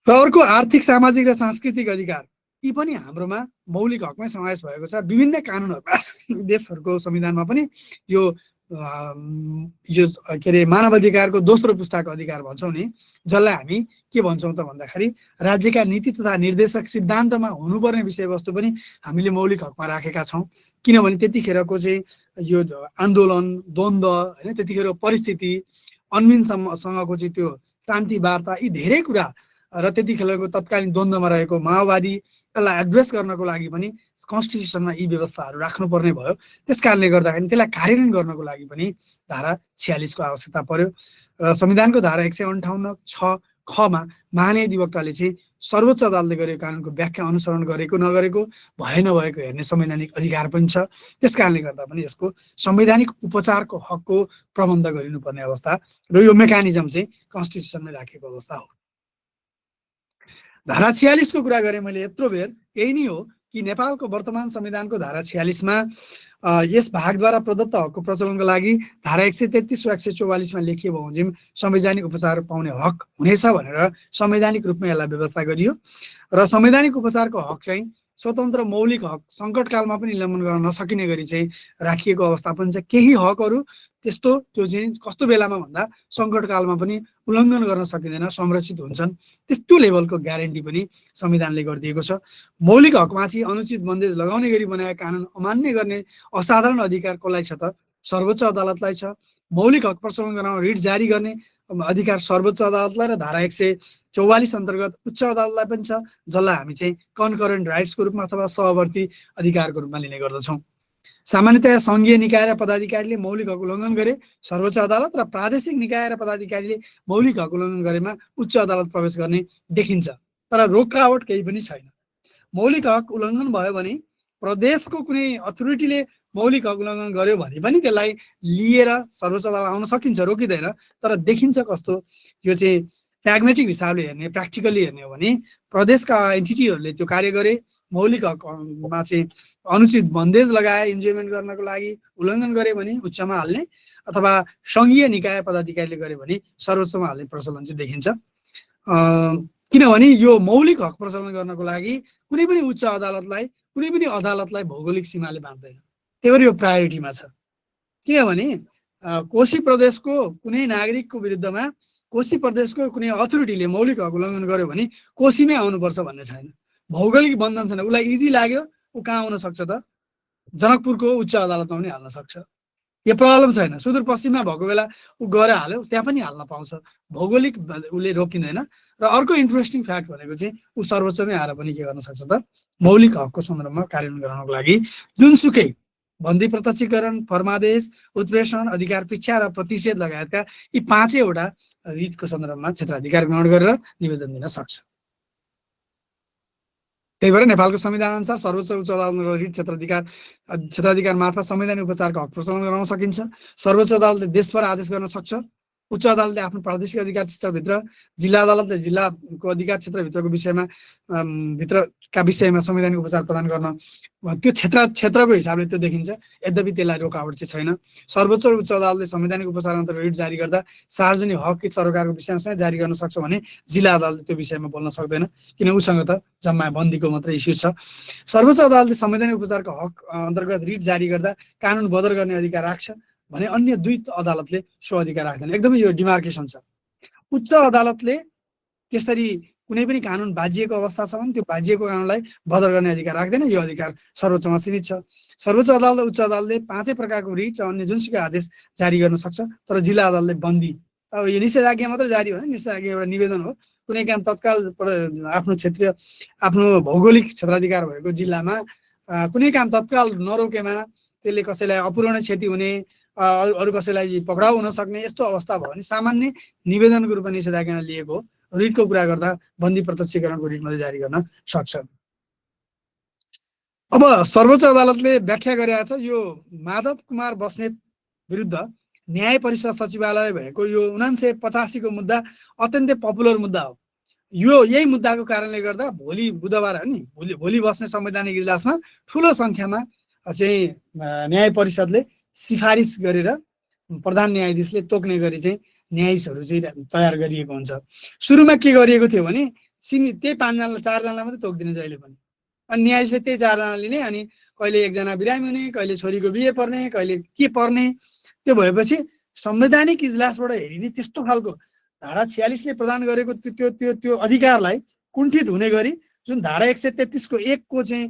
र अर्को आर्थिक, सामाजिक र सांस्कृतिक अधिकार, यी पनि हाम्रोमा मौलिक हकमै समावेश भएको छ। विभिन्न कानुनहरूमा, देशहरूको संविधानमा पनि यो के अरे मानव अधिकारको दोस्रो पुस्ताको अधिकार भन्छौँ नि, जसलाई हामी के भन्छौँ त भन्दाखेरि राज्यका नीति तथा निर्देशक सिद्धान्तमा हुनुपर्ने विषयवस्तु पनि हामीले मौलिक हकमा राखेका छौँ। किनभने त्यतिखेरको चाहिँ यो आन्दोलन, द्वन्द्व होइन, त्यतिखेर परिस्थिति, अन्मिनसँगको चाहिँ त्यो शान्ति वार्ता, यी धेरै कुरा र त्यतिखेरको तत्कालीन द्वन्द्वमा रहेको माओवादी, त्यसलाई एड्रेस गर्नको लागि पनि कन्स्टिट्युसनमा यी व्यवस्थाहरू राख्नुपर्ने भयो। त्यस कारणले गर्दाखेरि त्यसलाई कार्यान्वयन गर्नको लागि पनि धारा 46 को आवश्यकता पर्यो। र संविधानको धारा 158(6) ख मा महाधिवक्ताले चाहिँ सर्वोच्च अदालतले गरेको कानुनको व्याख्या अनुसरण गरेको नगरेको भए नभएको हेर्ने संवैधानिक अधिकार पनि छ। त्यस कारणले गर्दा पनि यसको संवैधानिक उपचारको हकको प्रबन्ध गरिनुपर्ने अवस्था र यो मेकानिजम चाहिँ कन्स्टिट्युसनमै राखेको अवस्था हो। धारा 46 को कुरा गरेँ मैले यत्रो बेर, यही नै हो कि नेपालको वर्तमान संविधानको धारा 46 मा यस भागद्वारा प्रदत्त हकको प्रचलनको लागि धारा 133 वा 144 मा लेखिए बमोजिम संवैधानिक उपचार पाउने हक हुनेछ भनेर संवैधानिक रूपमा यसलाई व्यवस्था गरियो र संवैधानिक उपचारको हक चाहिँ स्वतन्त्र मौलिक हक सङ्कटकालमा पनि निलम्बन गर्न नसकिने गरी चाहिँ राखिएको अवस्था पनि छ। केही हकहरू त्यस्तो त्यो चाहिँ कस्तो बेलामा भन्दा सङ्कटकालमा पनि उल्लङ्घन गर्न सकिँदैन, संरक्षित हुन्छन्। त्यस्तो लेभलको ग्यारेन्टी पनि संविधानले गरिदिएको छ। मौलिक हकमाथि अनुचित बन्देज लगाउने गरी बनाएको कानुन अमान्य गर्ने असाधारण अधिकार कसलाई छ त? सर्वोच्च अदालतलाई छ। मौलिक हक प्रचलन गराउन रिट जारी गर्ने अधिकार सर्वोच्च अदालतलाई र धारा 144 अन्तर्गत उच्च अदालतलाई पनि छ, जसलाई हामी चाहिँ कन्करेन्ट राइट्सको रूपमा अथवा सहवर्ती अधिकारको रूपमा लिने गर्दछौँ। सामान्यतया सङ्घीय निकाय र पदाधिकारीले मौलिक हक उल्लङ्घन गरे सर्वोच्च अदालत र प्रादेशिक निकाय र पदाधिकारीले मौलिक हक उल्लङ्घन गरेमा उच्च अदालत प्रवेश गर्ने देखिन्छ। तर रोकावट केही पनि छैन। मौलिक हक उल्लङ्घन भयो भने प्रदेशको कुनै अथोरिटीले मौलिक हक उल्लङ्घन गर्यो भने पनि त्यसलाई लिएर सर्वोच्च अदालत आउन सकिन्छ, रोकिँदैन। तर देखिन्छ कस्तो, यो चाहिँ प्र्याग्मेटिक हिसाबले हेर्ने, प्र्याक्टिकली हेर्ने हो भने प्रदेशका एन्टिटीहरूले त्यो कार्य गरे, मौलिक हकमा चाहिँ अनुचित बन्देज लगाए इन्जोयमेन्ट गर्नको लागि उल्लङ्घन गरे भने उच्चमा हाल्ने, अथवा सङ्घीय निकाय पदाधिकारीले गरे भने सर्वोच्चमा हाल्ने प्रचलन चाहिँ देखिन्छ। किनभने यो मौलिक हक प्रचलन गर्नको लागि कुनै पनि उच्च अदालतलाई, कुनै पनि अदालतलाई भौगोलिक सीमाले बाँध्दैन। त्यही भएर यो प्रायोरिटीमा छ। किनभने कोशी प्रदेशको कुनै नागरिकको विरुद्धमा कोशी प्रदेशको कुनै अथोरिटीले मौलिक हक उल्लङ्घन गर्यो भने कोशीमै आउनुपर्छ भन्ने छैन। भौगोलिक बन्धन छैन। उसलाई इजी लाग्यो, ऊ कहाँ आउन सक्छ त? जनकपुरको उच्च अदालतमा पनि हाल्न सक्छ। यो प्रब्लम छैन। सुदूरपश्चिममा भएको बेला ऊ गएर हाल्यो, त्यहाँ पनि हाल्न पाउँछ। भौगोलिक उसले रोकिँदैन। र अर्को इन्ट्रेस्टिङ फ्याक्ट भनेको चाहिँ ऊ सर्वोच्चमै आएर पनि के गर्न सक्छ त? मौलिक हकको सन्दर्भमा कार्यान्वयन गराउनको लागि जुनसुकै बन्दी प्रत्यक्षीकरण, फर्मादेश, उत्प्रेषण, अधिकार परीक्षा र प्रतिषेध लगायतका यी 5वटा रिटको सन्दर्भमा क्षेत्राधिकार ग्रहण गरेर निवेदन दिन सक्छ। त्यही भएर नेपालको संविधान अनुसार सर्वोच्च उच्च अदालतमा रिट क्षेत्राधिकार मार्फत संवैधानिक उपचारको हक प्रचलन गराउन सकिन्छ। सर्वोच्च अदालतले देशभर आदेश गर्न सक्छ। उच्च अदालतले आफ्नो प्रादेशिक अधिकार क्षेत्रभित्र, जिल्ला अदालतले जिल्लाको अधिकार क्षेत्रभित्रको भित्रका विषयमा संवैधानिक उपचार प्रदान गर्न त्यो क्षेत्रको हिसाबले त्यो देखिन्छ। यद्यपि त्यसलाई रोकावट चाहिँ छैन। सर्वोच्च र उच्च अदालतले संवैधानिक उपचार अन्तर्गत रिट जारी गर्दा सार्वजनिक हक कि सरोकारको विषयमा जारी गर्न सक्छ भने जिल्ला अदालतले त्यो विषयमा बोल्न सक्दैन, किन उसँग त जम्मा बन्दीको मात्रै इस्यु छ। सर्वोच्च अदालतले संवैधानिक उपचारको हक अन्तर्गत रिट जारी गर्दा कानुन बदर गर्ने अधिकार राख्छ भने अन्य दुई अदालतले सो अधिकार राख्दैन। एकदमै यो डिमार्केसन छ। उच्च अदालतले त्यसरी कुनै पनि कानुन बाजिएको अवस्थासम्म त्यो बाजिएको कानुनलाई बदर गर्ने अधिकार राख्दैन। यो अधिकार सर्वोच्चमा सीमित छ। सर्वोच्च अदालत र उच्च अदालतले 5 प्रकारको रिट र अन्य जुनसुकै आदेश जारी गर्न सक्छ। तर जिल्ला अदालतले बन्दी, अब यो निषेधाज्ञा मात्रै जारी होइन, निषेधाज्ञा एउटा निवेदन हो। कुनै काम तत्काल आफ्नो क्षेत्रीय, आफ्नो भौगोलिक क्षेत्राधिकार भएको जिल्लामा कुनै काम तत्काल नरोकेमा त्यसले कसैलाई अपूर्ण क्षति हुने, अरू कसैलाई पक्राउ हुन सक्ने यस्तो अवस्था भयो भने सामान्य निवेदनको रूपमा निषेधाज्ञा लिएको रिटको कुरा गर्दा बन्दी प्रत्यक्षीकरणको रिट मात्रै जारी गर्न सक्छ। अब सर्वोच्च अदालतले व्याख्या गरेको छ यो माधव कुमार बस्नेत विरुद्ध न्याय परिषद सचिवालय भएको यो 1985 को मुद्दा अत्यन्तै पपुलर मुद्दा हो। यही मुद्दाको कारणले गर्दा भोलि बुधबार नि भोलि बस्ने संवैधानिक इजलासमा ठुलो सङ्ख्यामा चाहिँ न्याय परिषदले सिफारिस गरेर प्रधान न्यायाधीशले तोक्ने गरी चाहिँ न्यायाधीशहरू चाहिँ तयार गरिएको हुन्छ। सुरुमा के गरिएको थियो भने त्यही 5 जना 4 जनालाई मात्रै तोक्दिने जहिले पनि, अनि न्यायाधीशले त्यही 4 जना लिने, अनि कहिले 1 जना बिरामी हुने, कहिले छोरीको बिहे पर्ने, कहिले के पर्ने। त्यो भएपछि संवैधानिक इजलासबाट हेरिने त्यस्तो खालको धारा 46 ले प्रदान गरेको त्यो अधिकारलाई कुण्ठित हुने गरी जुन धारा 133 को 1 को चाहिँ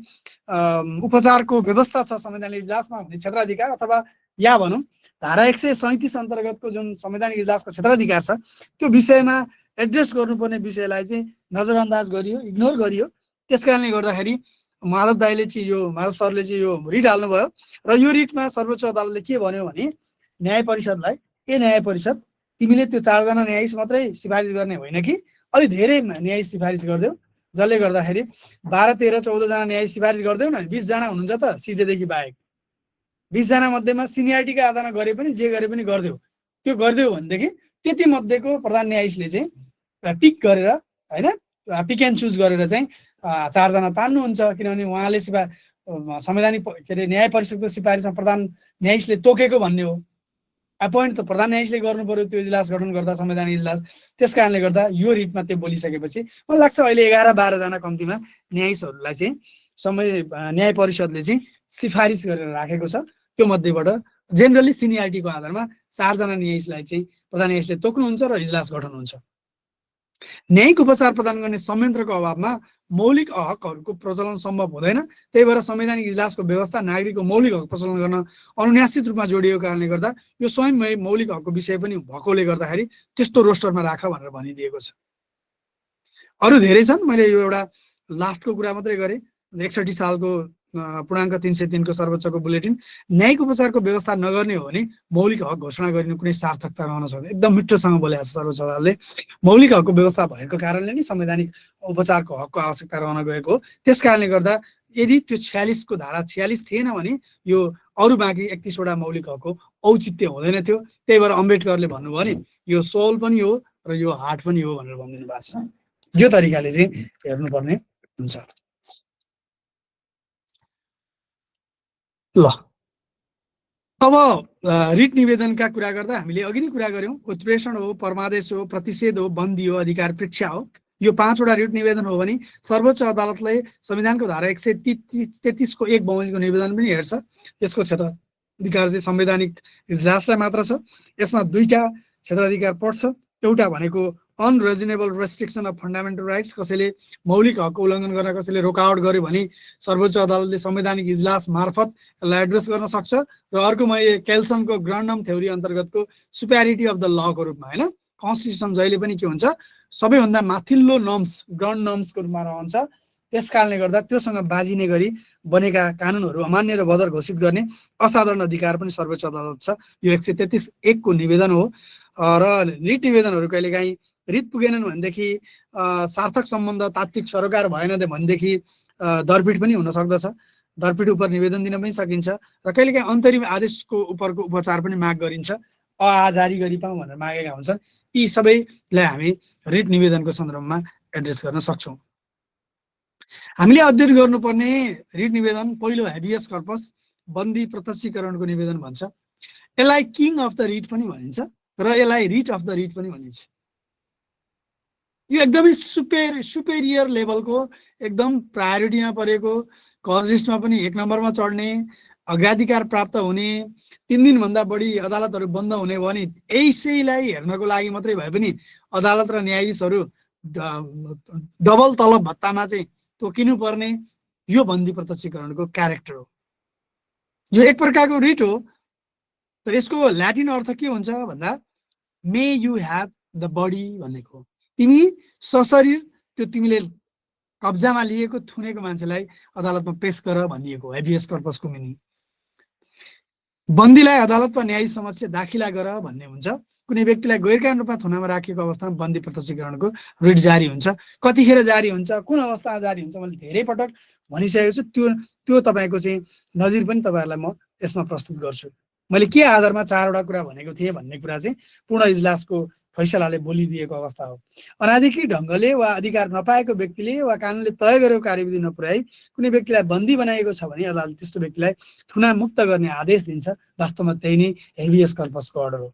उपचारको व्यवस्था छ संवैधानिक इजलासमा हुने क्षेत्राधिकार, अथवा या भनौँ धारा 137 अन्तर्गतको जुन संवैधानिक इजलासको क्षेत्राधिकार छ त्यो विषयमा एड्रेस गर्नुपर्ने विषयलाई चाहिँ नजरअन्दाज गरियो, इग्नोर गरियो। त्यसकारणले गर्दाखेरि माधव सरले चाहिँ यो रिट हाल्नुभयो र यो रिटमा सर्वोच्च अदालतले के भन्यो भने न्याय परिषदलाई, न्याय परिषद तिमीले त्यो 4 जना न्यायाधीश मात्रै सिफारिस गर्ने होइन कि अलि धेरै न्यायाधीश सिफारिस गरिदेऊ जसले गर्दाखेरि 12, 13, 14 जना न्यायाधीश सिफारिस गरिदेऊ न, 20 जना हुनुहुन्छ त सिजेदेखि बाहेक, 20 जना मध्येमा सिनियरिटीका आधारमा गरे पनि जे गरे पनि गरिदेऊ। त्यो गरिदेऊ भनेदेखि त्यति मध्येको प्रधान न्यायाधीशले चाहिँ पिक गरेर हैन, पिक एन्ड चुज गरेर चाहिँ 4 जना तान्नुहुन्छ, किनभने उहाँले संवैधानिक के अरे न्याय परिषदको सिफारिसमा प्रधान न्यायाधीशले तोकेको भन्ने हो। एपोइन्ट त प्रधान न्यायाधीशले गर्नु पर्यो त्यो इजलास गठन गर्दा, संवैधानिक इजलास। त्यस कारणले गर्दा यो रिटमा त्यो बोलिसकेपछि मलाई लाग्छ अहिले 11-12 जना कम्तीमा न्यायाधीशहरूलाई चाहिँ न्याय परिषदले चाहिँ सिफारिस गरेर राखेको छ। त्यो मध्येबाट जेनरली सिनियरिटीको आधारमा 4 जना न्यायाधीशलाई चाहिँ प्रधान न्यायाधीशले तोक्नुहुन्छ र इजलास गठन हुन्छ। न्यायिक उपचार प्रदान गर्ने संयन्त्रको अभावमा मौलिक हकहरूको प्रचलन सम्भव हुँदैन। त्यही भएर संवैधानिक इजलासको व्यवस्था नागरिकको मौलिक हक प्रचलन गर्न अनुन्यासित रूपमा जोडिएको कारणले गर्दा यो स्वयं मौलिक हकको विषय पनि भएकोले गर्दाखेरि त्यस्तो रोस्टरमा राख भनेर भनिदिएको छ। अरू धेरै छन्, मैले यो एउटा लास्टको कुरा मात्रै गरेँ। 61 सालको पूर्णाङ्क 303 को सर्वोच्चको बुलेटिन न्यायिक उपचारको व्यवस्था नगर्ने हो भने मौलिक हक घोषणा गरिनु कुनै सार्थकता रहन सक्दैन। एकदम मिठोसँग बोलेको छ सर्वोच्च अदालतले। मौलिक हकको व्यवस्था भएको कारणले नै संवैधानिक उपचारको हकको आवश्यकता रहन गएको हो। त्यस कारणले गर्दा यदि त्यो 46 को धारा 46 थिएन भने यो अरू बाँकी 31 वटा मौलिक हकको औचित्य हुँदैन थियो। त्यही भएर अम्बेडकरले भन्नुभयो नि यो सोल पनि हो र यो हार्ट पनि हो भनेर भनिदिनु भएको छ। यो तरिकाले चाहिँ हेर्नुपर्ने हुन्छ। ल अब रिट निवेदनका कुरा गर्दा हामीले अघि नै कुरा गऱ्यौँ, उत्प्रेषण हो, परमादेश हो, प्रतिषेध हो, बन्दी हो, अधिकार परीक्षा हो। यो 5 वटा रिट निवेदन हो भने सर्वोच्च अदालतले संविधानको धारा 133 को 1 बमोजिमको निवेदन पनि हेर्छ। यसको क्षेत्राधिकार चाहिँ संवैधानिक इजलासलाई मात्र छ। यसमा 2टा क्षेत्राधिकार पर्छ। एउटा भनेको unreasonable restriction of fundamental rights, कसैले मौलिक हकको उल्लङ्घन गर्न कसैले रोकावट गर्यो भने सर्वोच्च अदालतले संवैधानिक इजलास मार्फत यसलाई एड्रेस गर्न सक्छ। र अर्को मैले क्याल्सनको ग्रान्डम थ्योरी अन्तर्गतको सुपेरिटी अफ द लको रूपमा हैन, कन्स्टिट्युसन जहिले पनि के हुन्छ सबैभन्दा माथिल्लो नर्म्स ग्राउन्ड नर्म्सको रूपमा रहन्छ। त्यस कारणले गर्दा त्योसँग बाजिने गरी बनेका कानुनहरू अमान्य र बदर घोषित गर्ने असाधारण अधिकार पनि सर्वोच्च अदालत छ। यो 133(1) को निवेदन हो। र रिट निवेदनहरू कहिलेकाहीँ रिट पुगेनन् भनेदेखि सार्थक सम्बन्ध तात्विक सरोकार भएन भनेदेखि दरपिट पनि हुन सक्दछ। दरपिट उप निवेदन दिन पनि सकिन्छ र कहिलेकाहीँ अन्तरिम आदेशको उपरको उपचार पनि माग गरिन्छ। जारी गरी पाऊँ भनेर मागेका हुन्छन्। यी सबैलाई हामी रिट निवेदनको सन्दर्भमा एड्रेस गर्न सक्छौँ। हामीले अध्ययन गर्नुपर्ने रिट निवेदन पहिलो हेबियस कर्पस बन्दी प्रत्यक्षीकरणको निवेदन भन्छ। यसलाई किङ अफ द रिट पनि भनिन्छ र यसलाई रिट अफ द रिट पनि भनिन्छ। यो एकदमै सुपेरियर लेभलको एकदम प्रायोरिटीमा परेको, कज लिस्टमा पनि 1 नम्बरमा चढ्ने, अग्राधिकार प्राप्त हुने, 3 दिनभन्दा बढी अदालतहरू बन्द हुने भने यसैलाई हेर्नको लागि मात्रै भए पनि अदालत र न्यायाधीशहरू डबल तलब भत्तामा चाहिँ तोकिनु पर्ने यो बन्दी प्रत्यक्षीकरणको क्यारेक्टर हो। यो एक प्रकारको रिट हो। तर यसको ल्याटिन अर्थ के हुन्छ भन्दा मे यु ह्याभ द बडी भनेको, तिमी सशरीर त्यो तिमीले कब्जामा लिएको थुनेको मान्छेलाई अदालतमा पेश गर भनिएको हेबियस कर्पसको मिनिङ। बन्दीलाई अदालत वा न्यायिक समक्ष दाखिला गर भन्ने हुन्छ। कुनै व्यक्तिलाई गैरकानुन रूपमा थुनामा राखिएको अवस्थामा बन्दी प्रत्यक्षीकरणको रिट जारी हुन्छ। कतिखेर जारी हुन्छ, कुन अवस्थामा जारी हुन्छ मैले धेरै पटक भनिसकेको छु। त्यो तपाईँको चाहिँ नजिर पनि तपाईँहरूलाई म यसमा प्रस्तुत गर्छु। मैले के आधारमा 4 वटा कुरा भनेको थिएँ भन्ने कुरा चाहिँ पूर्ण इजलासको फैसलाले बोलिदिएको अवस्था हो। अनाधिकृत ढङ्गले वा अधिकार नपाएको व्यक्तिले वा कानुनले तय गरेको कार्यविधि नपुर्याई कुनै व्यक्तिलाई बन्दी बनाएको छ भने अदालतले त्यस्तो व्यक्तिलाई थुना मुक्त गर्ने आदेश दिन्छ। वास्तवमा त्यही नै हेबियस कर्पसको अर्डर हो।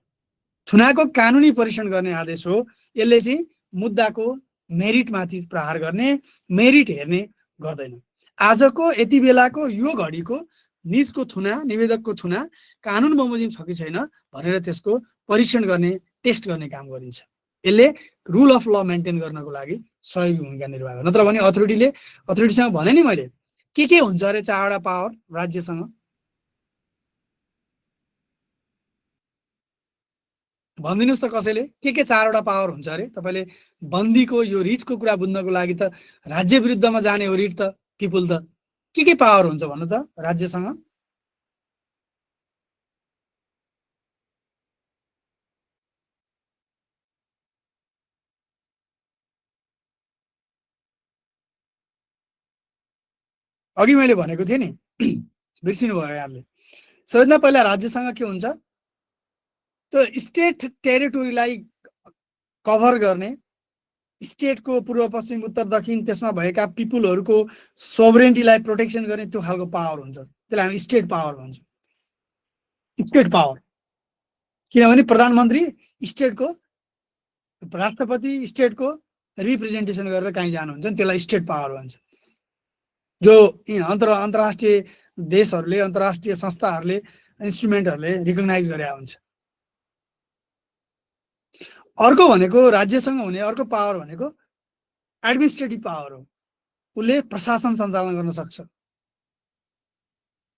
थुनाको कानुनी परीक्षण गर्ने आदेश हो। यसले चाहिँ मुद्दाको मेरिटमाथि प्रहार गर्ने, मेरिट हेर्ने गर्दैन। आजको यति बेलाको यो घडीको निजको थुना, निवेदकको थुना कानुन बमोजिम छ कि छैन भनेर त्यसको परीक्षण गर्ने, टेस्ट गर्ने काम गरिन्छ। यसले रुल अफ ल मेन्टेन गर्नको लागि सहयोगी भूमिका निर्वाह गर्छ। नत्र भने अथोरिटीसँग भने नि मैले के हुन्छ अरे 4 वटा पावर राज्यसँग भनिदिनुहोस् त कसैले के 4 वटा पावर हुन्छ अरे। तपाईँले बन्दीको यो रिटको कुरा बुझ्नको लागि त राज्य विरुद्धमा जाने हो रिट त, पिपुल त के पावर हुन्छ भन्नु त राज्यसँग। अघि मैले भनेको थिएँ नि, बिर्सिनु भयो यहाँले। सबैभन्दा पहिला राज्यसँग के हुन्छ, त्यो स्टेट टेरिटोरीलाई कभर गर्ने, स्टेटको पूर्व पश्चिम उत्तर दक्षिण त्यसमा भएका पिपुलहरूको सोभरेन्टीलाई प्रोटेक्सन गर्ने त्यो खालको पावर हुन्छ। त्यसलाई हामी स्टेट पावर भन्छौँ। स्टेट पावर, किनभने प्रधानमन्त्री स्टेटको, राष्ट्रपति स्टेटको रिप्रेजेन्टेसन गरेर कहीँ जानुहुन्छ नि, त्यसलाई स्टेट पावर भन्छ, जो अन्तर्राष्ट्रिय देशहरूले, अन्तर्राष्ट्रिय संस्थाहरूले, इन्स्ट्रुमेन्टहरूले रिकगनाइज गरे हुन्छ। अर्को भनेको राज्यसँग हुने अर्को पावर भनेको एडमिनिस्ट्रेटिभ पावर हो, उसले प्रशासन सञ्चालन गर्न सक्छ।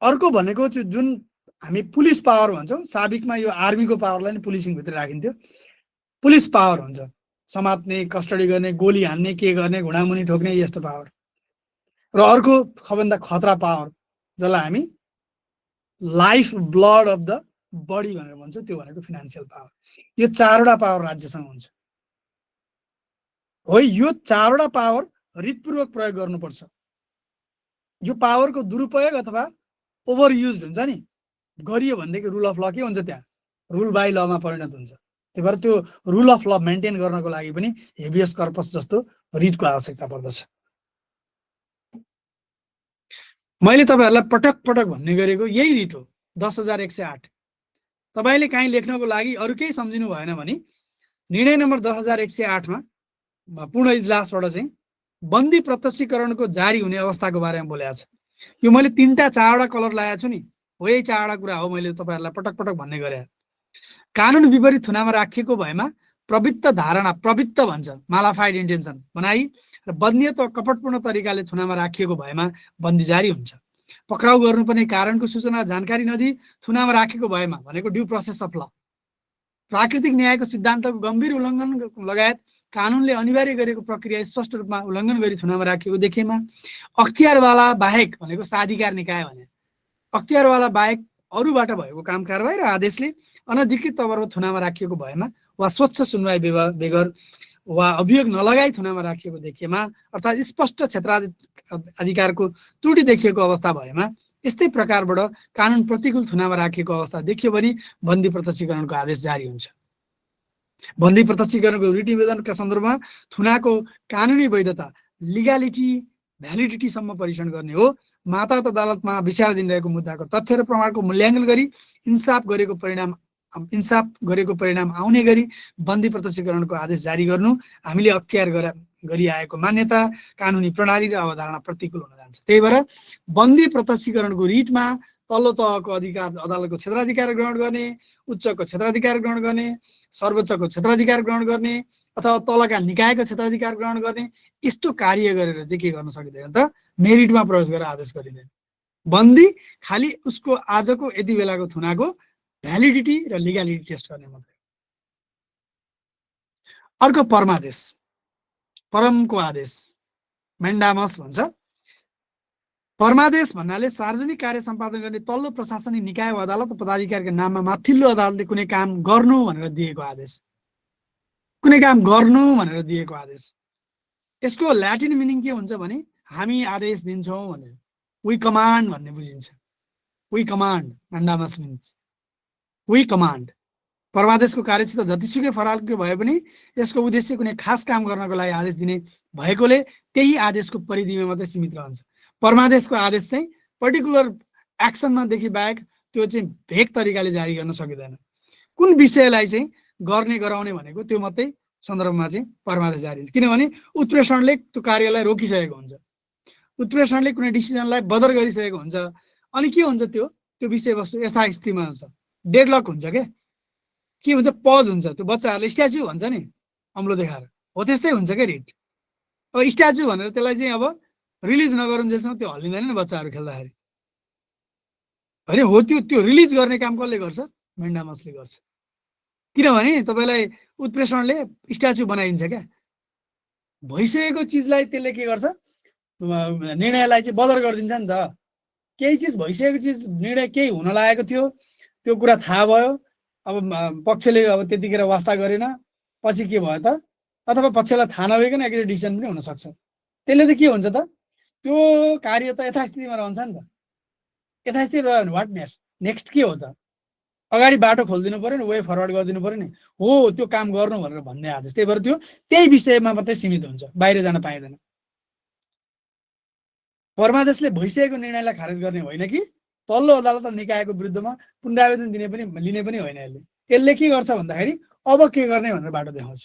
अर्को भनेको चाहिँ जुन हामी पुलिस पावर भन्छौँ, साबिकमा यो आर्मीको पावरलाई नै पुलिसिङभित्र राखिन्थ्यो, पुलिस पावर हुन्छ, समात्ने, कस्टडी गर्ने, गोली हान्ने, के गर्ने, घुँडामुनि ठोक्ने, यस्तो पावर। र अर्को सबभन्दा खतरा पावर जसलाई हामी life blood of the body भनेर भन्छौँ, त्यो भनेको फिनान्सियल पावर। यो चारवटा पावर राज्यसँग हुन्छ। हो, यो चारवटा पावर रितपूर्वक प्रयोग गर्नुपर्छ। यो पावरको दुरुपयोग अथवा ओभर युज हुन्छ नि, गरियो भनेदेखि रुल अफ ल के हुन्छ, त्यहाँ रुल बाई लमा परिणत हुन्छ। त्यही भएर त्यो रुल अफ ल मेन्टेन गर्नको लागि पनि हेबियस कर्पस जस्तो रिटको आवश्यकता पर्दछ। मैले तपाईँहरूलाई पटक पटक भन्ने गरेको यही रिट हो, 10,108। तपाईँले काहीँ लेख्नको लागि अरू केही सम्झिनु भएन भने निर्णय नम्बर 10,108 मा पूर्ण इजलासबाट चाहिँ बन्दी प्रत्यक्षीकरणको जारी हुने अवस्थाको बारेमा बोलेको छ। यो मैले 3टा 4वटा कलर लगाएको छु नि, हो यही 4वटा कुरा हो मैले तपाईँहरूलाई पटक पटक भन्ने गरे। कानुन विपरीत थुनामा राखिएको भएमा प्रवृत्त धारणा, प्रवृत्त भन्छ मालाफाइड इन्टेन्सन बनाई र बन्दियत वा कपटपूर्ण तरिकाले थुनामा राखिएको भएमा बन्दी जारी हुन्छ। पक्राउ गर्नुपर्ने कारणको सूचना र जानकारी नदिई थुनामा राखेको भएमा भनेको ड्यू प्रोसेस अफ ल, प्राकृतिक न्यायको सिद्धान्तको गम्भीर उल्लङ्घन लगायत कानुनले अनिवार्य गरेको प्रक्रिया स्पष्ट रूपमा उल्लङ्घन गरी थुनामा राखिएको देखेमा, अख्तियारवाला बाहेक भनेको साधिकार निकाय भने, अख्तियारवाला बाहेक अरूबाट भएको काम कारबाही र आदेशले अनधिकृत तवरमा थुनामा राखिएको भएमा वा स्वच्छ सुनवाई बेगर वा अभियोग नलगाई थुनामा राखिएको देखिएमा, अर्थात् स्पष्ट क्षेत्राधिकारको त्रुटि देखिएको अवस्था भएमा, यस्तै प्रकारबाट कानुन प्रतिकूल थुनामा राखिएको अवस्था देखियो भने बन्दी प्रत्यक्षीकरणको आदेश जारी हुन्छ। बन्दी प्रत्यक्षीकरणको रिट निवेदनका सन्दर्भमा थुनाको कानुनी वैधता, लिगालिटी, भ्यालिडिटीसम्म परीक्षण गर्ने हो। मातहत अदालतमा विचाराधीन रहेको मुद्दाको तथ्य र प्रमाणको मूल्याङ्कन गरी इन्साफ गरेको परिणाम आउने गरी बन्दी प्रत्यक्षीकरणको आदेश जारी गर्नु हामीले अख्तियार गरिआएको मान्यता, कानुनी प्रणाली र अवधारणा प्रतिकूल हुन जान्छ। त्यही भएर बन्दी प्रत्यक्षीकरणको रिटमा तल्लो तहको अधिकार अदालतको क्षेत्राधिकार ग्रहण गर्ने, उच्चको क्षेत्राधिकार ग्रहण गर्ने, सर्वोच्चको क्षेत्राधिकार ग्रहण गर्ने अथवा तलका निकायको क्षेत्राधिकार ग्रहण गर्ने, यस्तो कार्य गरेर चाहिँ के गर्न सकिँदैन त, मेरिटमा प्रवेश गरेर आदेश गरिँदैन। बन्दी खालि उसको आजको यति बेलाको थुनाको भ्यालिडिटी र लिगालिटी टेस्ट गर्ने मात्रै। अर्को परमादेश, परमको आदेश, मेन्डामस भन्छ। परमादेश भन्नाले सार्वजनिक कार्य सम्पादन गर्ने तल्लो प्रशासनिक निकाय वा अदालत पदाधिकारीको नाममा माथिल्लो अदालतले कुनै काम गर्नु भनेर दिएको आदेश, कुनै काम गर्नु भनेर दिएको आदेश। यसको ल्याटिन मिनिङ के हुन्छ भने हामी आदेश दिन्छौँ भनेर, वी कमान्ड भन्ने बुझिन्छ। We command, mandamus means we command. परमादेशको कार्यक्षेत्र जतिसुकै फरालको भए पनि यसको उद्देश्य कुनै खास काम गर्नको लागि आदेश दिने भएकोले त्यही आदेशको परिधिमा मात्रै सीमित रहन्छ। परमादेशको आदेश चाहिँ पर्टिकुलर एक्सनमा देखि बाहेक त्यो चाहिँ भेग तरिकाले जारी गर्न सकिँदैन। कुन विषयलाई चाहिँ गर्ने गराउने भनेको त्यो मात्रै सन्दर्भमा चाहिँ परमादेश जारी हुन्छ। किनभने उत्प्रेषणले त्यो कार्यलाई रोकिसकेको हुन्छ, उत्प्रेषणले कुनै डिसिजनलाई बदर गरिसकेको हुन्छ। अनि के हुन्छ, त्यो विषयवस्तु यथास्थितिमा हुन्छ, डेडलक हुन्छ, के हुन्छ, पज हुन्छ। त्यो बच्चाहरूले स्ट्याच्यु भन्छ नि अम्लो देखाएर, हो त्यस्तै हुन्छ क्या रिट। अब स्ट्याच्यु भनेर त्यसलाई चाहिँ अब रिलिज नगरुन्जेलसम्म त्यो हल्लिँदैन नि बच्चाहरू खेल्दाखेरि, होइन हो। त्यो रिलिज गर्ने काम कसले गर्छ, मेन्डामसले गर्छ। किनभने तपाईँलाई उत्प्रेषणले स्ट्याच्यु बनाइदिन्छ क्या, भइसकेको चिजलाई त्यसले के गर्छ, निर्णयलाई चाहिँ बदर गरिदिन्छ नि त। केही चिज भइसकेको चिज, निर्णय केही हुन लागेको थियो, त्यो कुरा थाहा भयो, अब पक्षले अब त्यतिखेर वास्ता गरेन, पछि के भयो त, अथवा पक्षलाई थाहा नभइकन एग्री डिसिजन पनि हुनसक्छ। त्यसले त के हुन्छ त, त्यो कार्य त यथास्थितिमा रहन्छ नि त। यथास्थिति रह्यो भने वाट नेक्स्ट के हो त? अगाडि बाटो खोलिदिनु पर्यो नि, वे फरवर्ड गरिदिनु पर्यो नि, हो त्यो काम गर्नु भनेर भन्ने आदेश। त्यही भएर त्यो त्यही विषयमा मात्रै सीमित हुन्छ, बाहिर जान पाइँदैन। परमादेशले भइसकेको निर्णयलाई खारेज गर्ने होइन कि तल्लो अदालत र निकायको विरुद्धमा पुनरावेदन लिने पनि होइन। यसले के गर्छ भन्दाखेरि अब के गर्ने भनेर बाटो देखाउँछ।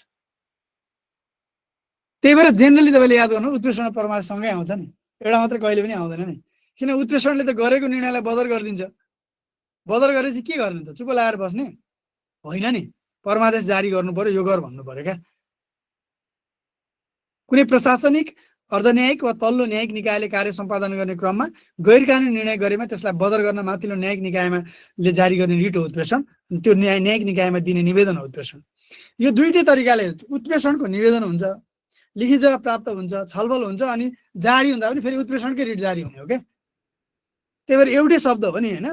त्यही भएर जेनरली तपाईँले याद गर्नु, उत्प्रेषण र परमादेशसँगै आउँछ नि, एउटा मात्रै कहिले पनि आउँदैन नि। किन उत्प्रेषणले त गरेको निर्णयलाई बदर गरिदिन्छ। बदर गरेपछि के गर्ने त? चुप लाएर बस्ने होइन नि, परमादेश जारी गर्नु पर्यो, यो गर भन्नु पर्यो क्या। कुनै प्रशासनिक, अर्धन्यायिक वा तल्लो न्यायिक निकायले कार्य सम्पादन गर्ने क्रममा गैर कानुनी निर्णय गरेमा त्यसलाई बदर गर्न माथिल्लो न्यायिक निकायले जारी गर्ने रिट हो उत्प्रेषण। त्यो न्यायिक निकायमा दिने निवेदन हो उत्प्रेषण। यो दुईटै तरिकाले उत्प्रेषणको निवेदन हुन्छ, लिखित जवाब प्राप्त हुन्छ, छलफल हुन्छ, अनि जारी हुँदा पनि फेरि उत्प्रेषणकै रिट जारी हुने हो क्या। त्यही भएर एउटै शब्द हो नि, होइन?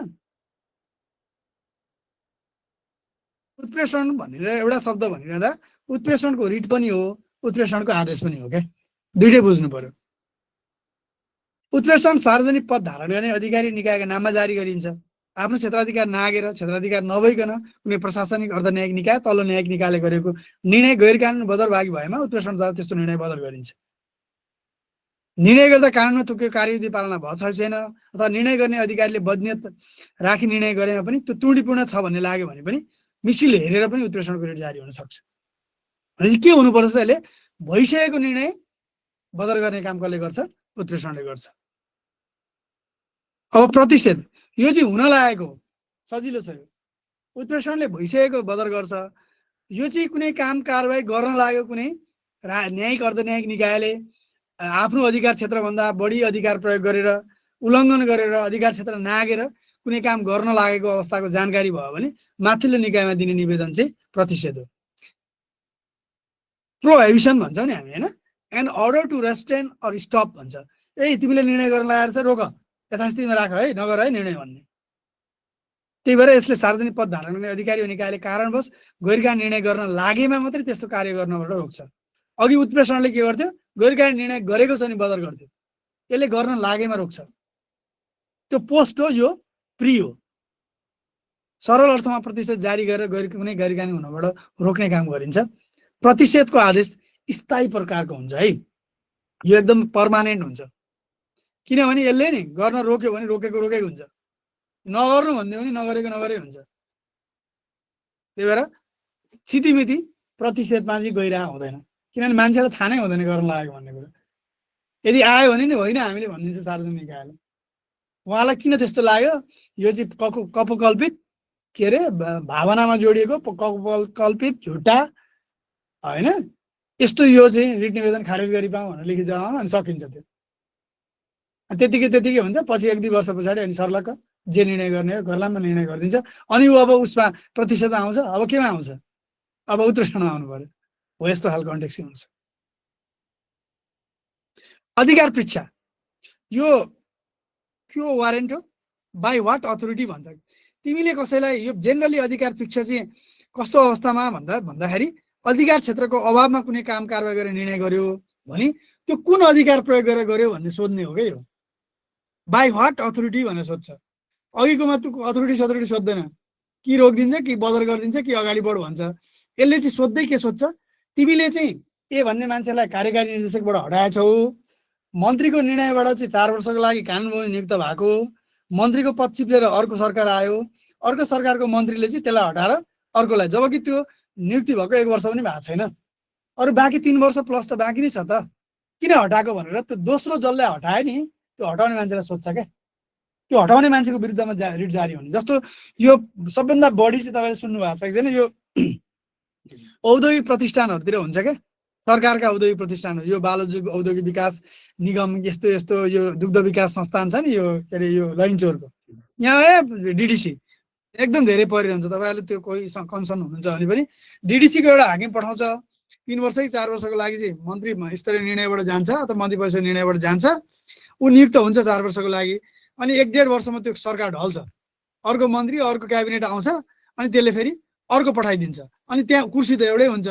उत्प्रेषण भनेर एउटा शब्द भनिरहँदा उत्प्रेषणको रिट पनि हो, उत्प्रेषणको आदेश पनि हो क्या। दुईटै बुझ्नु पर्यो। उत्प्रेषण सार्वजनिक पद धारण गर्ने अधिकारी निकायका नाममा जारी गरिन्छ। आफ्नो क्षेत्राधिकार नागेर, क्षेत्राधिकार नभइकन कुनै प्रशासनिक, अर्धन्यायिक निकाय, तल्लो न्यायिक निकायले गरेको निर्णय गैर कानुनी बदरभागी भएमा उत्प्रेषणद्वारा त्यस्तो निर्णय बदर गरिन्छ। निर्णय गर्दा कानुनमा तोकेको कार्यविधि पालना भएको छैन अथवा निर्णय गर्ने अधिकारीले बदनियत राखी निर्णय गरेमा पनि त्यो त्रुटिपूर्ण छ भन्ने लाग्यो भने पनि मिसिल हेरेर पनि उत्प्रेषणको रिट जारी हुन सक्छ। भनेपछि के हुनुपर्छ? यसले भइसकेको निर्णय बदर गर्ने काम कसले गर्छ? उत्प्रेषणले गर्छ। अब प्रतिषेध, यो चाहिँ हुन लागेको सजिलो छ। उत्प्रेषणले भइसकेको बदर गर्छ। यो चाहिँ कुनै काम कारवाही गर्न लाग्यो कुनै न्यायिक, अर्धन्यायिक निकायले आफ्नो अधिकार क्षेत्रभन्दा बढी अधिकार प्रयोग गरेर, उल्लङ्घन गरेर, अधिकार क्षेत्र नागेर कुनै काम गर्न लागेको अवस्थाको जानकारी भयो भने माथिल्लो निकायमा दिने निवेदन चाहिँ प्रतिषेध हो। प्रोहिबिसन भन्छ नि हामी, होइन? In order to restrain or stop भन्छ। तिमीले निर्णय गर्न लागेर चाहिँ रोक, यथास्थितिमा राख है, नगर है निर्णय भन्ने। त्यही भएर यसले सार्वजनिक पद धारण गर्ने अधिकारी वा निकायले कारणवश गैरकानुनी निर्णय गर्न लागेमा मात्रै त्यस्तो कार्य गर्नबाट रोक्छ। अघि उत्प्रेषणले के गर्थ्यो? गैरकानुनी निर्णय गरेको छ नि बदर गर्थ्यो। यसले गर्न लागेमा रोक्छ। त्यो पोस्ट हो, यो प्री हो। सरल अर्थमा प्रतिषेध जारी गरेर कुनै गैरकानुनी हुनबाट रोक्ने काम गरिन्छ। प्रतिषेधको आदेश स्थायी प्रकारको हुन्छ है, यो एकदम पर्मानेन्ट हुन्छ। किनभने यसले नि गर्न रोक्यो भने रोकेको हुन्छ, नगर्नु भन्दियो भने नगरेको हुन्छ। त्यही भएर छितिमिति प्रतिषेधमा चाहिँ गइरहेको हुँदैन, किनभने मान्छेलाई थाहा नै हुँदैन गर्न लागेको भन्ने कुरा। यदि आयो भने नि होइन हामीले भनिदिन्छ सार्वजनिक निकायले, उहाँलाई किन त्यस्तो लाग्यो, यो चाहिँ कपोकल्पित, के अरे भावनामा जोडिएको कपोकल्पित झुटा, होइन? यस्तो यो चाहिँ रिट निवेदन खारेज गरिपाउँ भनेर लेखित जवाबमा, अनि सकिन्छ। त्यो त्यतिकै हुन्छ। पछि 1-2 वर्ष पछाडि अनि सर्लक्क जे निर्णय गर्ने हो गर्लामा निर्णय गरिदिन्छ। अनि ऊ अब उसमा प्रतिषेध आउँछ। अब केमा आउँछ? अब उत्प्रेषणमा आउनु पर्यो। हो यस्तो खालको कन्टेक्स्ट हुन्छ। अधिकार पृच्छा, यो के हो? वारेन्ट हो। बाई वाट अथोरिटी भन्छ। तिमीले कसैलाई यो जेनरली अधिकार पृच्छा चाहिँ कस्तो अवस्थामा भन्दाखेरि अधिकार क्षेत्रको अभावमा कुनै काम कारवाही गरेर निर्णय गर्यो भने त्यो कुन अधिकार प्रयोग गरेर गर्यो भन्ने सोध्ने हो क्या। यो बाई वाट अथोरिटी भनेर सोध्छ। अघिकोमा त्यो अथोरिटी सोध्दैन, कि रोकिदिन्छ, कि बदर गरिदिन्छ, कि अगाडि बढ भन्छ। यसले चाहिँ सोध्दै के सोध्छ? तिमीले चाहिँ ए भन्ने मान्छेलाई कार्यकारी निर्देशकबाट हटाएछौ, मन्त्रीको निर्णयबाट चाहिँ 4 वर्षको लागि कानुन बमोजिम नियुक्त भएको, मन्त्रीको पद चिप्लेर अर्को सरकार आयो, अर्को सरकारको मन्त्रीले चाहिँ त्यसलाई हटाएर अर्कोलाई, जबकि त्यो नियुक्ति भएको 1 वर्ष पनि भएको छैन, अरू बाँकी 3 वर्ष प्लस त बाँकी नै छ त, किन हटाएको भनेर त्यो दोस्रो जसले हटायो नि त्यो हटाउने मान्छेलाई सोध्छ क्या। त्यो हटाउने मान्छेको विरुद्धमा रिट जारी हुने। जस्तो यो सबभन्दा बढी चाहिँ तपाईँले सुन्नु भएको छ कि छैन, यो औद्योगिक प्रतिष्ठानहरूतिर हुन्छ क्या। सरकारका औद्योगिक प्रतिष्ठानहरू, यो बाल औद्योगिक विकास निगम, यस्तो यो दुग्ध विकास संस्थान छ नि, यो के अरे यो लैनचौरको यहाँ डिडिसी एकदम धेरै परिरहन्छ। तपाईँहरूले त्यो कोही कन्सर्न हुनुहुन्छ भने पनि डिडिसीको एउटा हाकिम पठाउँछ, 3 वर्ष कि 4 वर्षको लागि चाहिँ मन्त्री स्तरीय निर्णयबाट जान्छ अथवा मन्त्री परिषद निर्णयबाट जान्छ, ऊ नियुक्त हुन्छ 4 वर्षको लागि। अनि 1-1.5 वर्षमा त्यो सरकार ढल्छ, अर्को मन्त्री अर्को क्याबिनेट आउँछ, अनि त्यसले फेरि अर्को पठाइदिन्छ। अनि त्यहाँ कुर्सी त एउटै हुन्छ,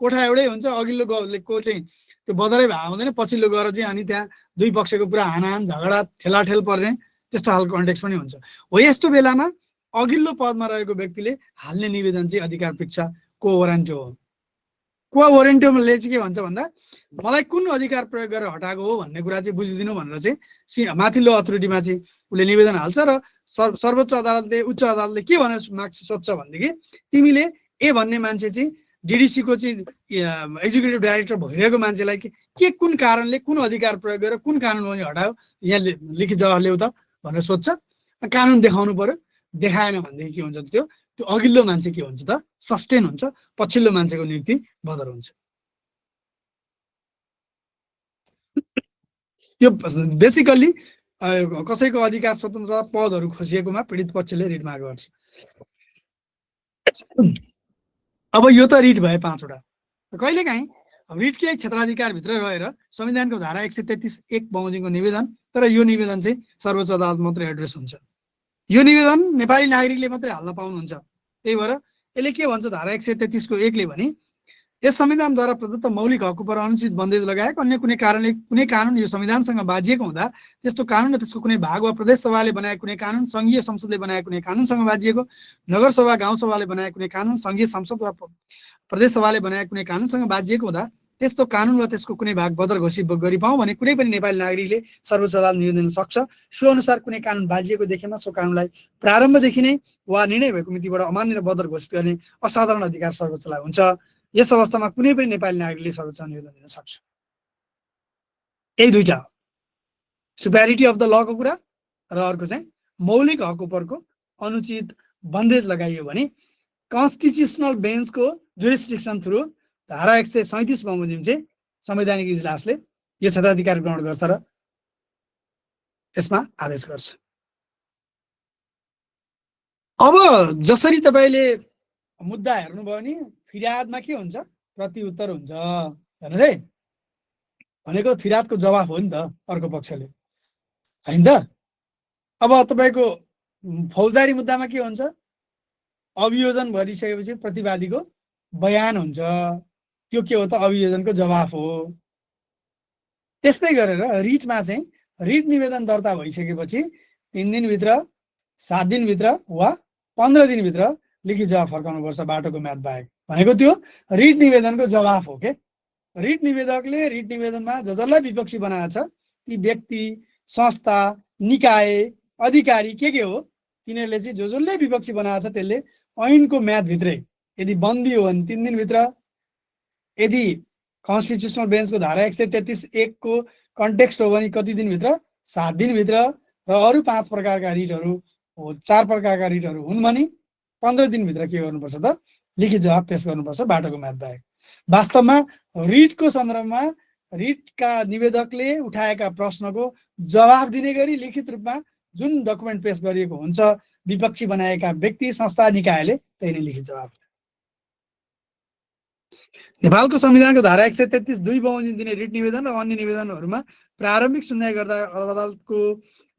को कोठा एउटै हुन्छ, अघिल्लो को चाहिँ त्यो बदरै भए हुँदैन, पछिल्लो गएर चाहिँ अनि त्यहाँ दुई पक्षको पुरा हानाहान झगडा ठेलाठेल पर्ने त्यस्तो खालको कन्टेक्स्ट पनि हुन्छ। हो यस्तो बेलामा अघिल्लो पदमा रहेको व्यक्तिले हाल्ने निवेदन चाहिँ अधिकार पृच्छा को वारेन्टो हो। को वारेन्टोले चाहिँ के भन्छ भन्दा मलाई कुन अधिकार प्रयोग गरेर हटाएको हो भन्ने कुरा चाहिँ बुझिदिनु भनेर चाहिँ माथिल्लो अथोरिटीमा चाहिँ उसले निवेदन हाल्छ र सर्वोच्च अदालतले उच्च अदालतले के भनेर सोध्छ भनेदेखि तिमीले ए भन्ने मान्छे चाहिँ डिडिसी को चाहिँ एक्जिक्युटिभ डाइरेक्टर भइरहेको मान्छेलाई के कुन कारणले कुन अधिकार प्रयोग गरेर कुन कानुन हटायो यहाँ लिखित जवाफ ल्याउ त भनेर सोध्छ। कानुन देखाउनु पर्यो, देखाएन भनेदेखि के हुन्छ त्यो अघिल्लो मान्छे के हुन्छ त सस्टेन हुन्छ, पछिल्लो मान्छेको नियुक्ति बदर हुन्छ। यो बेसिकल्ली कसैको अधिकार स्वतन्त्रता पदहरू खोसिएकोमा पीडित पक्षले रिट माग गर्छ। अब यो त रिट भए 5 वटा। कहिलेकाहीँ रिट के क्षेत्राधिकारभित्र रहेर संविधानको धारा 133(1) बमोजिमको निवेदन, तर यो निवेदन चाहिँ सर्वोच्च अदालत मात्रै एड्रेस हुन्छ। यो निवेदन नेपाली नागरिकले मात्रै हाल्न पाउनुहुन्छ। त्यही भएर यसले के भन्छ धारा 133(1) ले भने यस संविधानद्वारा प्रदत्त मौलिक हकको पर अनुचित बन्देज लगायत अन्य कुनै कारणले कुनै कानुन यो संविधानसँग बाजिएको हुँदा त्यस्तो कानुन र त्यसको कुनै भाग वा प्रदेश सभाले बनाएको कुनै कानुन, संघीय संसदले बनाएको कुनै कानुनसँग बाजिएको, नगरसभा गाउँसभाले बनाएको कुनै कानुन, संघीय संसद वा प्रदेश सभाले बनाएको कुनै कानुनसँग बाजिएको हुँदा त्यस्तो कानुन वा त्यसको कुनै भाग बदर घोषित गरी पाऊँ भने कुनै पनि नेपाली नागरिकले सर्वोच्च अदालत निवेदन सक्छ। सो अनुसार कुनै कानुन बाजिएको देखेमा सो कानुनलाई प्रारम्भदेखि नै वा निर्णय भएको मितिबाट अमान्य र बदर घोषित गर्ने असाधारण अधिकार सर्वोच्चलाई हुन्छ। यस अवस्थामा कुनै पनि नेपाली नागरिकले सर्वोच्च निवेदन दिन सक्छ। यही दुईटा हो, सुपेरिटी अफ द लको कुरा र अर्को चाहिँ मौलिक हक उपरको अनुचित बन्देज लगाइयो भने कन्स्टिट्युसनल बेन्चको जुरिस्डिक्सन थ्रु धारा 137 बमोजिम चाहिँ संवैधानिक इजलासले यो क्षेत्राधिकार ग्रहण गर्छ र यसमा आदेश गर्छ। अब जसरी तपाईले मुद्दा हेर्नुभयो नि फिर्यादमा के हुन्छ प्रतिउत्तर हुन्छ हेर्नुस् है, भनेको फिर्यादको जवाफ हो नि त अर्को पक्षले, हैन त। अब तपाईको फौजदारी मुद्दामा के हुन्छ अभियोजन भरिसकेपछि प्रतिवादीको बयान हुन्छ, त्यो के हो त अभियोजनको जवाफ हो। त्यस्तै गरेर रिटमा चाहिँ रिट निवेदन दर्ता भइसकेपछि 3 दिनभित्र 7 दिनभित्र वा 15 दिनभित्र लिखित जवाफ फर्काउनुपर्छ बाटोको म्याद बाहेक, भनेको त्यो रिट निवेदनको जवाफ हो के। रिट निवेदकले रिट निवेदनमा जसलाई विपक्षी बनाएको छ ती व्यक्ति, संस्था, निकाय, अधिकारी के हो तिनीहरूले चाहिँ जसले विपक्षी बनाएको छ त्यसले ऐनको म्यादभित्रै यदि बन्दी हो भने 3 दिनभित्र, यदि कन्स्टिट्युसनल बेन्चको धारा 133(1) को कन्टेक्स्ट हो भने कति दिनभित्र 7 दिनभित्र, र अरू 5 प्रकारका रिटहरू 4 प्रकारका रिटहरू हुन् भने 15 दिनभित्र के गर्नुपर्छ त लिखित जवाफ पेश गर्नुपर्छ बाटोको म्याद बाहेक। वास्तवमा रिटको सन्दर्भमा रिटका निवेदकले उठाएका प्रश्नको जवाफ दिने गरी लिखित रूपमा जुन डकुमेन्ट पेश गरिएको हुन्छ विपक्षी बनाएका व्यक्ति, संस्था, निकायले त्यही नै लिखित जवाफ। नेपालको संविधानको धारा 133(2) बमोजिम दिने रिट निवेदन र अन्य निवेदनहरूमा प्रारम्भिक सुनवाई गर्दा अदालतको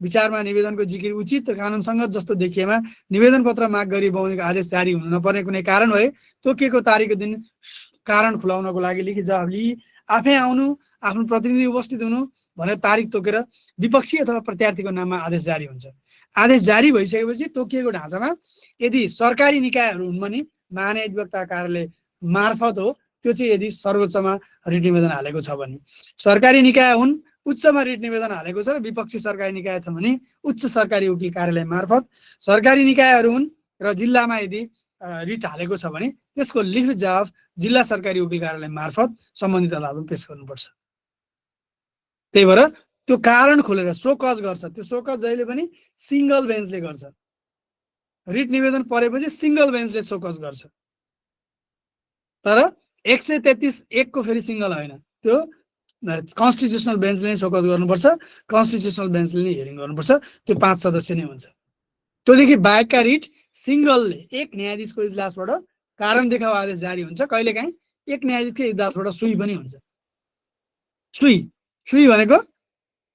विचारमा निवेदनको जिकिर उचित र कानुनसङ्गत जस्तो देखिएमा निवेदन पत्र माग गरी बमोजिमको आदेश जारी हुनु नपर्ने कुनै कारण भए तोकिएको तारिखको दिन कारण खुलाउनको लागि लिखित जवाफ लिई आफै आउनु, आफ्नो प्रतिनिधि उपस्थित हुनु भनेर तारिख तोकेर विपक्षी अथवा प्रत्यार्थीको नाममा आदेश जारी हुन्छ। आदेश जारी भइसकेपछि तोकिएको ढाँचामा यदि सरकारी निकायहरू हुन् भने महाधिवक्ता कार्यालय मार्फत हो, त्यो चाहिँ यदि सर्वोच्चमा रिट निवेदन हालेको छ भने, सरकारी निकाय हुन् उच्चमा रिट निवेदन हालेको छ र विपक्षी सरकारी निकाय छ भने उच्च सरकारी वकिल कार्यालय मार्फत, सरकारी निकायहरू हुन् र जिल्लामा यदि रिट हालेको छ भने त्यसको लिखित जवाफ जिल्ला सरकारी वकिल कार्यालय मार्फत सम्बन्धित अदालतमा पेश गर्नुपर्छ। त्यही भएर त्यो कारण खोलेर सोकज गर्छ, त्यो सोकज जहिले पनि सिंगल बेन्चले गर्छ। रिट निवेदन परेपछि सिंगल बेन्चले सोकज गर्छ, तर 133(1) को फेरि सिंगल होइन, त्यो कन्स्टिट्युसनल बेन्चले नै सोकज गर्नुपर्छ, कन्स्टिट्युसनल बेन्चले नै हियरिङ गर्नुपर्छ, त्यो 5 सदस्य नै हुन्छ। त्योदेखि बाहेकका रिट सिंगलले एक न्यायाधीशको इजलासबाट कारण देखाउ आदेश जारी हुन्छ। कहिलेकाहीँ एक न्यायाधीशको इजलासबाट सुई पनि हुन्छ। सुई भनेको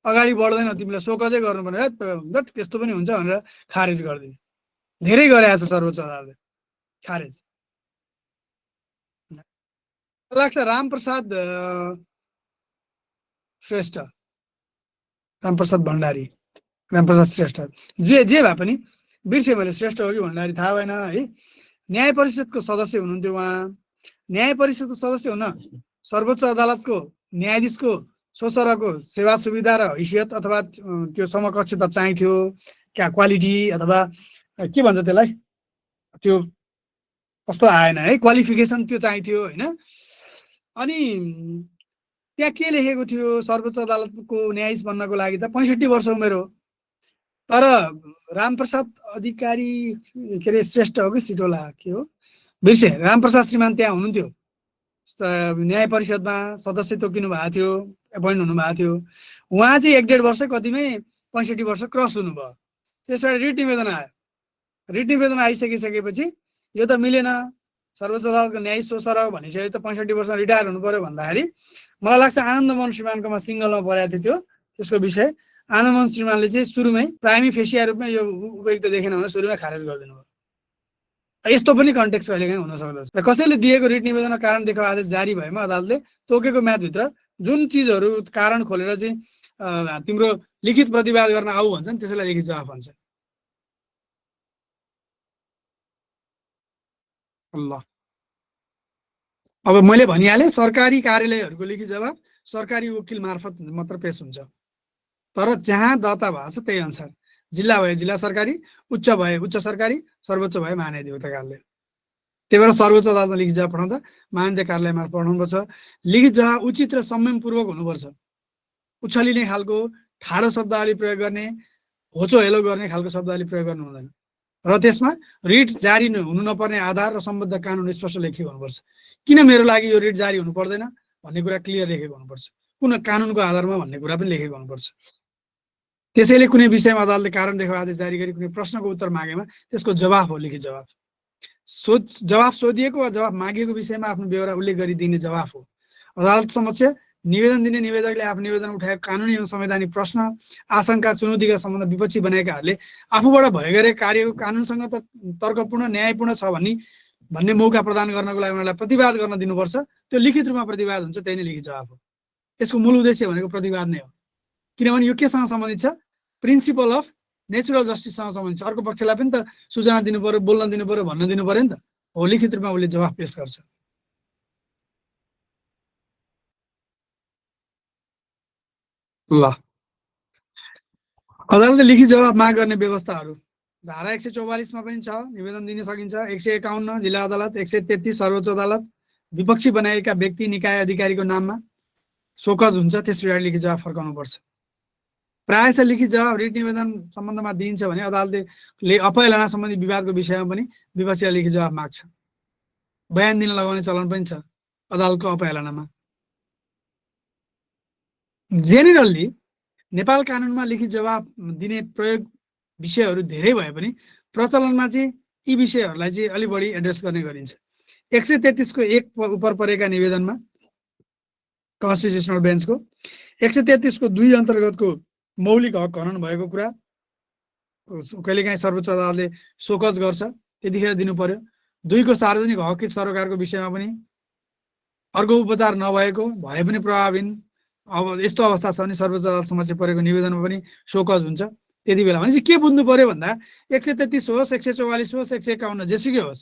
अगाडि बढ्दैन, तिमीलाई सोकजै गर्नुपर्ने, त्यस्तो पनि हुन्छ भनेर खारेज गरिदिने। धेरै गरेको छ सर्वोच्च अदालतले खारेज। लाग्छ रामप्रसाद श्रेष्ठ, रामप्रसाद भण्डारी, रामप्रसाद श्रेष्ठ, जे भए पनि बिर्सेँ मैले, श्रेष्ठ हो कि भण्डारी थाहा भएन है। न्याय परिषदको सदस्य हुनुहुन्थ्यो उहाँ। न्याय परिषदको सदस्य हुन सर्वोच्च अदालतको न्यायाधीशको सोसरको सेवा सुविधा र हैसियत अथवा त्यो समकक्षता चाहिन्थ्यो, क्या क्वालिटी अथवा के भन्छ त्यसलाई, त्यो कस्तो आएन है, क्वालिफिकेसन त्यो चाहिन्थ्यो होइन। अनि त्यहाँ के लेखेको थियो, सर्वोच्च अदालतको न्यायाधीश बन्नको लागि त 65 वर्ष उमेर हो। तर रामप्रसाद अधिकारी के अरे श्रेष्ठ हो कि सिटोला के हो बिर्सेँ, रामप्रसाद श्रीमान त्यहाँ हुनुहुन्थ्यो, न्याय परिषदमा सदस्य तोकिनु भएको थियो, एपोइन्ट हुनुभएको थियो। उहाँ चाहिँ 1.5 वर्ष कतिमै 65 वर्ष क्रस हुनुभयो। त्यसबाट रिट निवेदन आयो। रिट निवेदन आइसकिसकेपछि यो त मिलेन, सर्वोच्च अदालतको न्यायाधीश सोसर भनिसक्यो त 65 वर्षमा रिटायर हुनु पर्यो भन्दाखेरि मलाई लाग्छ आनन्दमोहन श्रीमानकोमा सिङ्गलमा परेको थियो त्यसको विषय। आनन्दमोहन श्रीमानले चाहिँ सुरुमै प्राइमी फेसिया रूपमा यो उपयुक्त देखेन भने सुरुमै खारेज गरिदिनु भयो। यस्तो पनि कन्टेक्स्ट कहिलेकाहीँ हुन सक्दछ। र कसैले दिएको रिट निवेदन कारण देखाउ आदेश जारी भएमा अदालतले तोकेको म्यादभित्र जुन चिजहरू कारण खोलेर चाहिँ तिम्रो लिखित प्रतिवाद गर्न आऊ भन्छन् त्यसैलाई लिखित जवाफ भन्छ। ल अब मैले भनिहालेँ, सरकारी कार्यालयहरूको लिखित जवाफ सरकारी वकिल मार्फत मात्र पेश हुन्छ। तर जहाँ दर्ता भएको छ त्यही अनुसार, जिल्ला भए जिल्ला सरकारी, उच्च भए उच्च सरकारी, सर्वोच्च भए महान्यायाधिवक्ता कार्यालय। त्यही भएर सर्वोच्च अदालतमा लिखित जवाफ पठाउँदा महान्यायाधिवक्ता कार्यालय मार्फत पठाउनुपर्छ। लिखित जवाफ उचित र संयमपूर्वक हुनुपर्छ। उछलिने खालको ठाडो शब्दावली प्रयोग गर्ने, होचो हेलो गर्ने खालको शब्दावली प्रयोग गर्नु हुँदैन। र त्यसमा रिट जारी हुनु नपर्ने आधार र सम्बद्ध कानुन स्पष्ट लेखिएको हुनुपर्छ। किन मेरो लागि यो रिट जारी हुनु पर्दैन भन्ने कुरा क्लियर लेखेको हुनुपर्छ। कुन कानुनको आधारमा भन्ने कुरा पनि लेखेको हुनुपर्छ। त्यसैले कुनै विषयमा अदालतले कारण देखाउ आदेश जारी गरी कुनै प्रश्नको उत्तर मागेमा त्यसको जवाफ हो लिखित जवाफ। जवाफ सोधिएको वा जवाफ मागिएको विषयमा आफ्नो बेहोरा उल्लेख गरी दिने जवाफ हो। अदालत समक्ष निवेदन दिने निवेदकले आफ्नो निवेदन उठाएको कानुनी एवं संवैधानिक प्रश्न, आशंका, चुनौतीका सम्बन्ध विपक्षी बनाएकाहरूले आफूबाट भए गरे कार्यको कानुनसँग तर्कपूर्ण न्यायपूर्ण छ भन्ने मौका प्रदान गर्नको लागि उनीहरूलाई प्रतिवाद गर्न दिनुपर्छ। त्यो लिखित रूपमा प्रतिवाद हुन्छ, त्यही नै लिखित जवाफ हो। यसको मूल उद्देश्य भनेको प्रतिवाद नै हो। किनभने यो केसँग सम्बन्धित छ, प्रिन्सिपल अफ नेचुरल जस्टिससँग सम्बन्धित छ। अर्को पक्षलाई पनि त सूचना दिनु पर्यो, बोल्न दिनु पर्यो, भन्न दिनु पर्यो नि त। हो लिखित रूपमा उसले जवाफ पेश गर्छ। ल अदालतले लिखित जवाफ माग गर्ने व्यवस्थाहरू धारा 144 मा पनि छ, निवेदन दिन सकिन्छ। 151 जिल्ला अदालत, 133 सर्वोच्च अदालत विपक्षी बनाएका व्यक्ति निकाय अधिकारीको नाममा शोकज हुन्छ, त्यस पछाडि लिखित जवाफ फर्काउनु पर्छ। प्रायः लिखित जवाफ रिट निवेदन सम्बन्धमा दिइन्छ भने अदालतले अपहेलना सम्बन्धी विवादको विषयमा पनि विपक्षीलाई लिखित जवाफ माग्छ। बयान दिन लगाउने चलन पनि छ अदालतको अपहेलनामा। जेनरली नेपाल कानुनमा लिखित जवाफ दिने प्रयोग विषयहरू धेरै भए पनि प्रचलनमा चाहिँ यी विषयहरूलाई चाहिँ अलि बढी एड्रेस गर्ने गरिन्छ। 133 को 1 उपर परेका निवेदनमा कन्स्टिट्युसनल बेन्चको 133 को 2 अन्तर्गतको मौलिक हक हनन भएको कुरा कहिलेकाहीँ सर्वोच्च अदालतले शोकज गर्छ, त्यतिखेर दिनु पर्यो। 2 को सार्वजनिक हक हित सरोकारको विषयमा पनि अर्को उपचार नभएको भए पनि प्रभावहीन अब यस्तो अवस्था छ भने सर्वोच्च अदालत समक्ष परेको निवेदनमा पनि शोकज हुन्छ। त्यति बेला भने चाहिँ के बुझ्नु पर्यो भन्दा 133 होस्, 144 होस्, 151 जेसुकै होस्,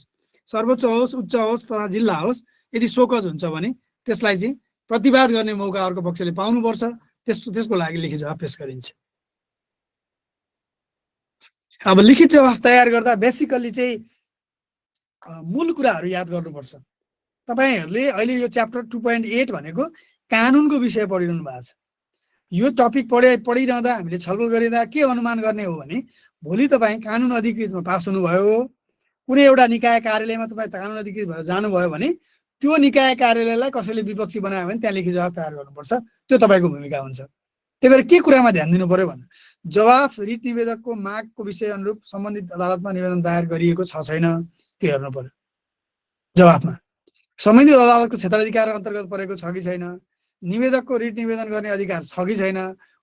सर्वोच्च होस्, उच्च होस् तथा जिल्ला होस्, यदि शोकज हुन्छ भने त्यसलाई चाहिँ प्रतिवाद गर्ने मौका अर्को पक्षले पाउनुपर्छ। त्यसको लागि लिखित जवाफ पेश गरिन्छ। अब लिखित जवाफ तयार गर्दा बेसिकली चाहिँ मूल कुराहरू याद गर्नुपर्छ। तपाईहरूले अहिले यो च्याप्टर 2.8 भनेको कानुनको विषय पढिरहनु भएको छ। यो टपिक पढिरहँदा हामीले छलफल गरिँदा के अनुमान गर्ने हो भने भोलि तपाईँ कानुन अधिकृतमा पास हुनुभयो, कुनै एउटा निकाय कार्यालयमा तपाईँ कानुन अधिकृत भएर जानुभयो भने त्यो निकाय कार्यालयलाई कसैले विपक्षी बनायो भने त्यहाँ लिखित जवाफ तयार गर्नुपर्छ। त्यो तपाईँको भूमिका हुन्छ। त्यही भएर के कुरामा ध्यान दिनु पर्यो भन्दा जवाफ रिट निवेदकको मागको विषय अनुरूप सम्बन्धित अदालतमा निवेदन दायर गरिएको छ छैन त्यो हेर्नु पर्यो। जवाफमा सम्बन्धित अदालतको क्षेत्राधिकार अन्तर्गत परेको छ कि छैन, निवेदकको रिट निवेदन गर्ने अधिकार छ कि छैन,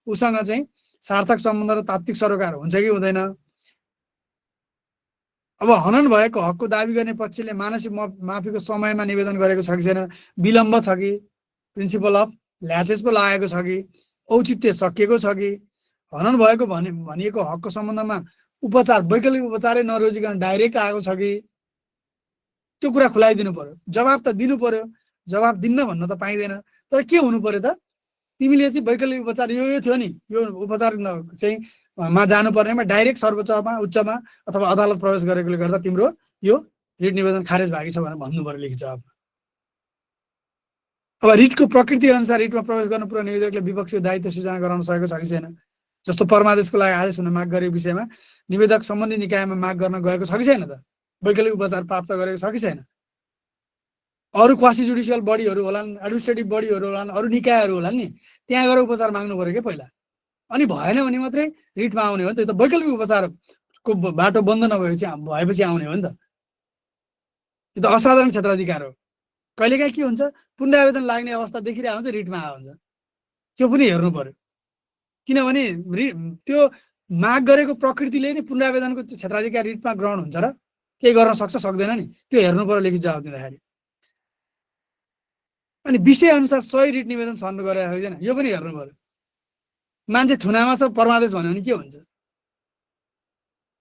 उसँग चाहिँ सार्थक सम्बन्ध र तात्विक सरोकार हुन्छ कि हुँदैन, अब हनन भएको हकको दाबी गर्ने पक्षले मानसिक माफीको समयमा निवेदन गरेको छ कि छैन, विलम्ब छ कि, प्रिन्सिपल अफ ल्याचेस पो लागेको छ कि, औचित्य सकिएको छ कि, हनन भएको भनिएको हकको सम्बन्धमा उपचार वैकल्पिक उपचारै नरोजिकन डाइरेक्ट आएको छ कि, त्यो कुरा खुलाइदिनु पर्यो। जवाब त दिनु पर्यो। जवाब दिन्न भन्न त पाइँदैन। तर के हुनु पर्यो त, तिमीले चाहिँ वैकल्पिक उपचार यो थियो नि, यो उपचार चाहिँ मा जानुपर्नेमा डाइरेक्ट सर्वोच्चमा, उच्चमा अथवा अदालत प्रवेश गरेकोले गर्दा तिम्रो यो रिट निवेदन खारेज भएको छ भनेर भन्नु पर्यो लिखित जवाबमा। अब रिटको प्रकृति अनुसार रिटमा प्रवेश गर्नु पूर्व निवेदकले विपक्षीय दायित्व सूचना गराउन सकेको छ कि छैन। जस्तो परमादेशको लागि आदेश हुन माग गरेको विषयमा निवेदक सम्बन्धित निकायमा माग गर्न गएको छ कि छैन त, वैकल्पिक उपचार प्राप्त गरेको छ कि छैन। अरू क्वासी जुडिसियल बडीहरू होलान्, एडमिनिस्ट्रेटिभ बडीहरू होलान्, अरू निकायहरू होलान् नि, त्यहाँ गएर उपचार माग्नु पर्यो क्या पहिला। अनि भएन भने मात्रै रिटमा आउने हो नि त। यो त वैकल्पिक उपचारको बाटो बन्द भएपछि आउने हो नि त। यो त असाधारण क्षेत्राधिकार हो। कहिलेकाहीँ के हुन्छ, पुनरावेदन लाग्ने अवस्था देखिरहेको हुन्छ, रिटमा आएको हुन्छ। त्यो पनि हेर्नु पर्यो। किनभने त्यो माग गरेको प्रकृतिले नै पुनरावेदनको क्षेत्राधिकार रिटमा ग्रहण हुन्छ र केही गर्न सक्छ सक्दैन नि, त्यो हेर्नु पर्यो लिखित जवाब दिँदाखेरि। अनि विषय अनुसार सही रिट निवेदन छान्नु गरेको छैन, यो पनि हेर्नु पर्यो। मान्छे थुनामा छ परमादेश भन्यो भने के हुन्छ,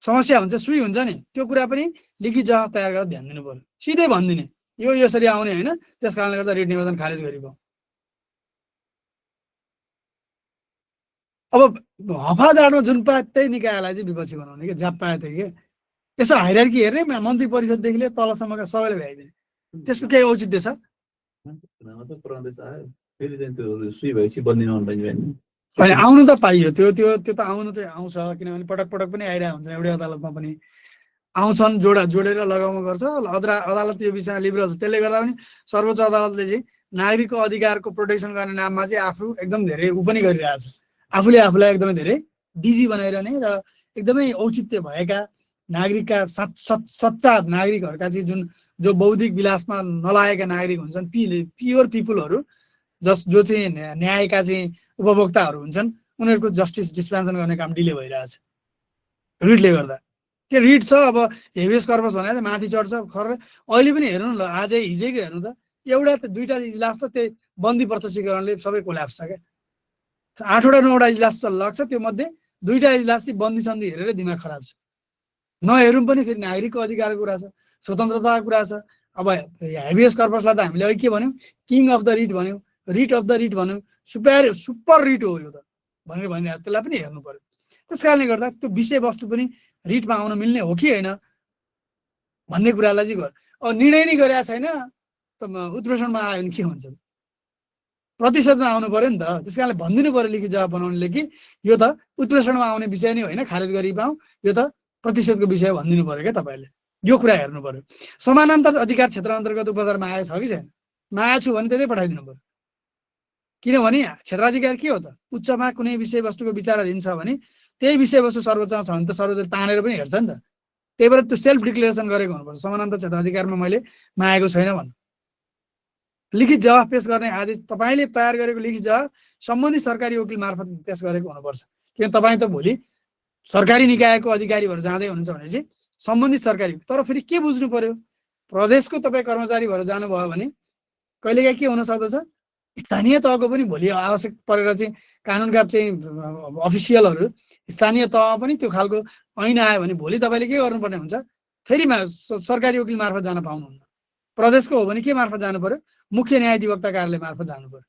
समस्या हुन्छ, सुई हुन्छ नि। त्यो कुरा पनि लिखित जवाब तयार गरेर ध्यान दिनु पर्यो। सिधै भनिदिने यो यसरी आउने होइन, त्यस कारणले गर्दा रिट निवेदन खारेज गरियो। अब हफाजाडमा जुन पाए त्यही निकायलाई चाहिँ विपक्षी बनाउने कि जहाँ पाए त्यही के, यसो हाइरार्की हेर्ने मन्त्री परिषददेखि लिएर तलसम्मका सबैले भ्याइदिने, त्यसको केही औचित्य छ? अनि आउनु त पाइयो, त्यो त्यो त्यो त आउनु त आउँछ, किनभने पटक पटक पनि आइरहेको हुन्छ। एउटै अदालतमा पनि आउँछन्, जोडेर लगाउनु गर्छ अदालत यो विषयमा लिबरल छ। त्यसले गर्दा पनि सर्वोच्च अदालतले चाहिँ नागरिकको अधिकारको प्रोटेक्सन गर्ने नाममा चाहिँ आफू एकदम धेरै उ पनि गरिरहेछ। आफूले आफूलाई एकदमै धेरै बिजी बनाइरहने र एकदमै औचित्य भएका नागरिकका सच्चा नागरिकहरूका चाहिँ जो बौद्धिक विलासमा नलागेका नागरिक हुन्छन्, प्योर पिपुलहरू जो चाहिँ न्यायका चाहिँ उपभोक्ताहरू हुन्छन्, उनीहरूको जस्टिस डिस्पेन्सन गर्ने काम डिले भइरहेछ रिटले गर्दा। के रिट छ, अब हेभियस कर्पस भनेर माथि चढ्छ खर। अहिले पनि हेर्नु न, ल आजै हिजैको हेर्नु त, एउटा दुईवटा इजलास त त्यही बन्दी प्रत्यक्षीकरणले सबै कोल्याप्स छ क्या। 8वटा 9वटा इजलास लाग्छ, त्यो मध्ये 2टा इजलास चाहिँ बन्दी सन्दी हेरेर दिमाग खराब छ। नहेरौँ पनि फेरि नागरिकको अधिकारको कुरा छ, स्वतन्त्रताको कुरा छ। अब हेभियस कर्पसलाई त हामीले अहिले के भन्यौँ, किङ अफ द रिट भन्यौँ, रिट अफ द रिट भन्यौँ, सुपर रिट हो यो त भनेर भनिरहेको, त्यसलाई पनि हेर्नु पर्यो। त्यस कारणले गर्दा त्यो विषयवस्तु पनि रिटमा आउन मिल्ने हो कि होइन भन्ने कुरालाई चाहिँ अब निर्णय नै गरेका छैन त उत्प्रेषणमा आयो भने के हुन्छ, प्रतिशतमा आउनु पर्यो नि त। त्यस कारणले भनिदिनु पर्यो लिखित जवाब बनाउनेले कि यो त उत्प्रेषणमा आउने विषय नै होइन, खारेज गरी पाऊँ, यो त प्रतिशतको विषय भनिदिनु पर्यो क्या तपाईँले। यो कुरा हेर्नु पर्यो। समानान्तर अधिकार क्षेत्र अन्तर्गत उपचारमा आएको छ कि छैन, नआएको छु भने त्यतै पठाइदिनु पर्यो। किनभने क्षेत्राधिकार के हो त, उच्चमा कुनै विषयवस्तुको विचाराधीन छ भने त्यही विषयवस्तु सर्वोच्चमा छ भने त सर्वोच्चले तानेर पनि हेर्छ नि त। त्यही भएर त्यो सेल्फ डिक्लेरेसन गरेको हुनुपर्छ, समानान्तर क्षेत्राधिकारमा मैले मागेको छैन भन्नु। लिखित जवाब पेश गर्ने आदेश तपाईँले तयार गरेको लिखित जवाब सम्बन्धित सरकारी वकिल मार्फत पेश गरेको हुनुपर्छ। किन तपाईँ त भोलि सरकारी निकायको अधिकारी भएर जाँदै हुनुहुन्छ भने चाहिँ सम्बन्धित सरकारी, तर फेरि के बुझ्नु पर्यो, प्रदेशको तपाईँ कर्मचारी भएर जानुभयो भने कहिलेकाहीँ के हुन सक्दछ, स्थानीय तहको पनि भोलि आवश्यक परेर चाहिँ कानुनका चाहिँ अफिसियलहरू स्थानीय तहमा पनि त्यो खालको ऐन आयो भने भोलि तपाईँले के गर्नुपर्ने हुन्छ, फेरि सरकारी वकिल मार्फत जान पाउनुहुन्न। प्रदेशको हो भने के मार्फत जानु पर्यो, मुख्य न्यायाधिवक्ता कार्यालय मार्फत जानु पर्यो।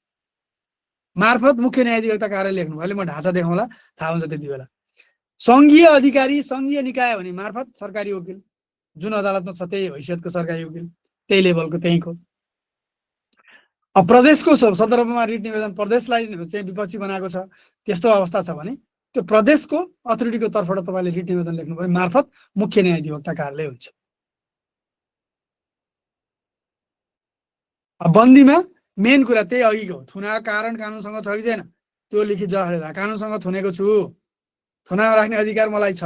मार्फत मुख्य न्यायाधिवक्ता कार्यालय लेख्नु भयो, म ढाँचा देखाउँला, थाहा हुन्छ त्यति बेला। सङ्घीय अधिकारी, सङ्घीय निकाय भने मार्फत सरकारी वकिल, जुन अदालतमा छ त्यही हैसियतको सरकारी वकिल, त्यही लेभलको त्यहीँको। अब प्रदेशको सन्दर्भमा रिट निवेदन प्रदेशलाई चाहिँ विपक्षी बनाएको छ, त्यस्तो अवस्था छ भने त्यो प्रदेशको अथोरिटीको तर्फबाट तपाईँले रिट निवेदन लेख्नु पर्यो, मार्फत मुख्य न्यायाधिवक्ता कार्यालय हुन्छ। बन्दीमा मेन कुरा त्यही अघिको थुना कारण कानुनसँग छ कि छैन, त्यो लिखित जवाब, कानुनसँग थुनेको छु, थुनामा राख्ने अधिकार मलाई छ,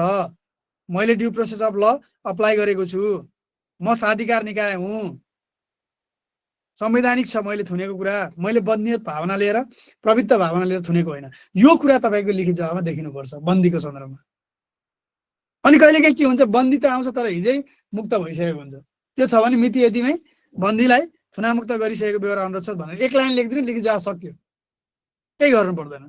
मैले ड्यु प्रोसेस अफ ल अप्लाई गरेको छु, म साधिकार निकाय हुँ, संवैधानिक छ मैले थुनेको कुरा, मैले बन्दियत भावना लिएर प्रवृत्त भावना लिएर थुनेको होइन। यो कुरा तपाईँको लिखित जवाबमा देखिनुपर्छ बन्दीको सन्दर्भमा। अनि कहिलेकाहीँ के हुन्छ, बन्दी त आउँछ तर हिजै मुक्त भइसकेको हुन्छ। त्यो छ भने मिति यतिमै बन्दीलाई थुनामुक्त गरिसकेको बेहोरा अनुरोध भनेर एक लाइन लेखिदिनु, लेखी जा सक्यो, केही गर्नु पर्दैन।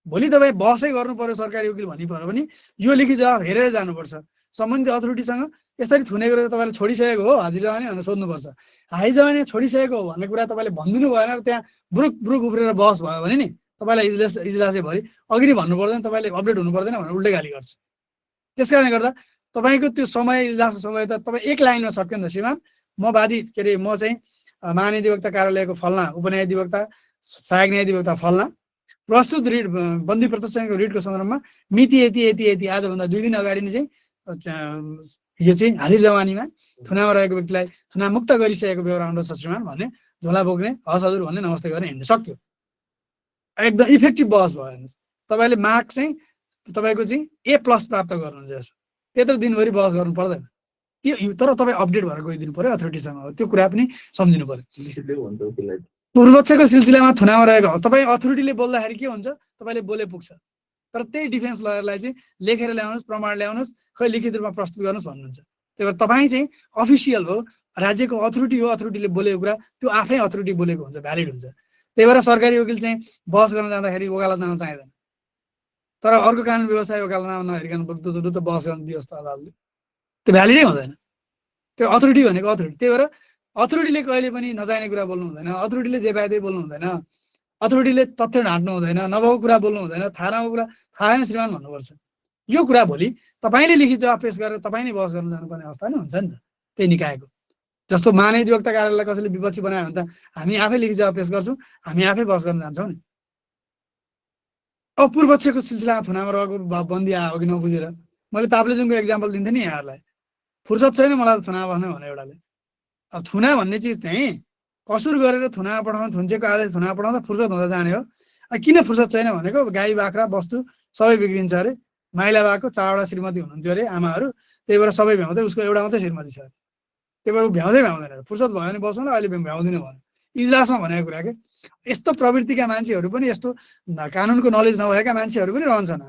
भोलि तपाईँ बहसै गर्नु पर्यो सरकारी वकिल भन्नु पर्यो भने यो लेखी जवाब हेरेर जानुपर्छ। सम्बन्धित अथोरिटीसँग यसरी थुने गरेर तपाईँले छोडिसकेको हो हाजिर जवानी भनेर सोध्नुपर्छ। हाजिर जवानी छोडिसकेको हो भन्ने कुरा तपाईँले भनिदिनु भएन र त्यहाँ ब्रुक ब्रुक उफ्रेर बहस भयो भने नि तपाईँलाई इजलासै भरि अघि नै भन्नु पर्दैन, तपाईँले अपडेट हुनु पर्दैन भनेर उल्टै गाली गर्छ। त्यस कारणले गर्दा तपाईँको त्यो समय, इजलासको समय त तपाईँ एक लाइनमा सक्यो नि त श्रीमान, म वादी के अरे म चाहिँ महान्यायाधिवक्ता कार्यालयको फल्ना उपन्यायाधिवक्ता सहायक न्यायाधिवक्ता फल्ना प्रस्तुत रिट बन्दी प्रत्यक्षको रिटको सन्दर्भमा मिति यति यति यति आजभन्दा 2 दिन अगाडि नै चाहिँ यो चाहिँ हाजिर जवानीमा थुनामा रहेको व्यक्तिलाई थुनामुक्त गरिसकेको बेहोरा अनुरोध छ श्रीमान भन्ने झोला बोक्ने हस् हजुर भन्ने नमस्ते गर्ने हिँड्न सक्यो। एकदम इफेक्टिभ बहस भयो हेर्नुहोस्। तपाईँले मार्क चाहिँ तपाईँको चाहिँ A+ प्राप्त गर्नुहुन्छ। त्यत्रो दिनभरि बहस गर्नु पर्दैन। तर तपाईँ अपडेट भएर गइदिनु पर्यो अथोरिटीसँग, त्यो कुरा पनि सम्झिनु पर्यो। पूर्वपक्षको सिलसिलामा थुनामा रहेको तपाईँ अथोरिटीले बोल्दाखेरि के हुन्छ, तपाईँले बोले पुग्छ, तर त्यही डिफेन्स लयरलाई चाहिँ लेखेर ल्याउनुहोस्, प्रमाण ल्याउनुहोस्, खै लिखित रूपमा प्रस्तुत गर्नुहोस् भन्नुहुन्छ। त्यही भएर तपाईँ चाहिँ अफिसियल हो, राज्यको अथोरिटी हो, अथोरिटीले बोलेको कुरा त्यो आफै अथोरिटी बोलेको हुन्छ, भ्यालिड हुन्छ। त्यही भएर सरकारी वकिल चाहिँ बहस गर्न जाँदाखेरि वकालतनामा चाहिँदैन, तर अर्को कानुन व्यवसाय वकालतनामा नहेरिकन त बहस गर्न दियोस् त अदालतले, त्यो भ्यालिडै हुँदैन। त्यो अथोरिटी भनेको अथोरिटी। त्यही भएर अथोरिटीले कहिले पनि नचाहिने कुरा बोल्नु हुँदैन, अथोरिटीले जे पाए त्यही बोल्नु हुँदैन, अथोरिटीले तथ्य ढाँट्नु हुँदैन, नभएको कुरा बोल्नु हुँदैन, थाहा नभएको कुरा थाहा छैन श्रीमान भन्नुपर्छ। यो कुरा भोलि तपाईँले लिखित जवाब पेश गरेर तपाईँ नै बहस गर्न जानुपर्ने अवस्था नै हुन्छ नि त त्यही निकायको। जस्तो महान्यायाधिवक्ता कार्यालयलाई कसैले विपक्षी बनायो भने त हामी आफै लिखित जवाब पेश गर्छौँ, हामी आफै बहस गर्न जान्छौँ नि। अब पूर्वपक्षको सिलसिलामा थुनामा रहेको बन्दी आयो कि नबुझेर मैले ताप्लेजुङको एक्जाम्पल दिन्थेँ नि यहाँहरूलाई। फुर्सद छैन मलाई थुना बस्ने भने एउटाले। अब थुना भन्ने चिज चाहिँ कसुर गरेर थुना पठाउनु, थुन्चेको आदेश थुना पठाउँदा फुर्सद हुँदा जाने हो। किन फुर्सद छैन भनेको गाई बाख्रा वस्तु सबै बिग्रिन्छ अरे, माइला बाको 4वटा श्रीमती हुनुहुन्थ्यो अरे आमाहरू, त्यही भएर सबै भ्याउँदै उसको एउटा मात्रै श्रीमती छ, त्यही भएर भ्याउँदैन। फुर्सद भयो भने बस्नु, अहिले भ्याउँदिनँ भने इजलासमा भनेको कुरा के। यस्तो प्रवृत्तिका मान्छेहरू पनि, यस्तो कानुनको नलेज नभएका मान्छेहरू पनि रहन्छन्।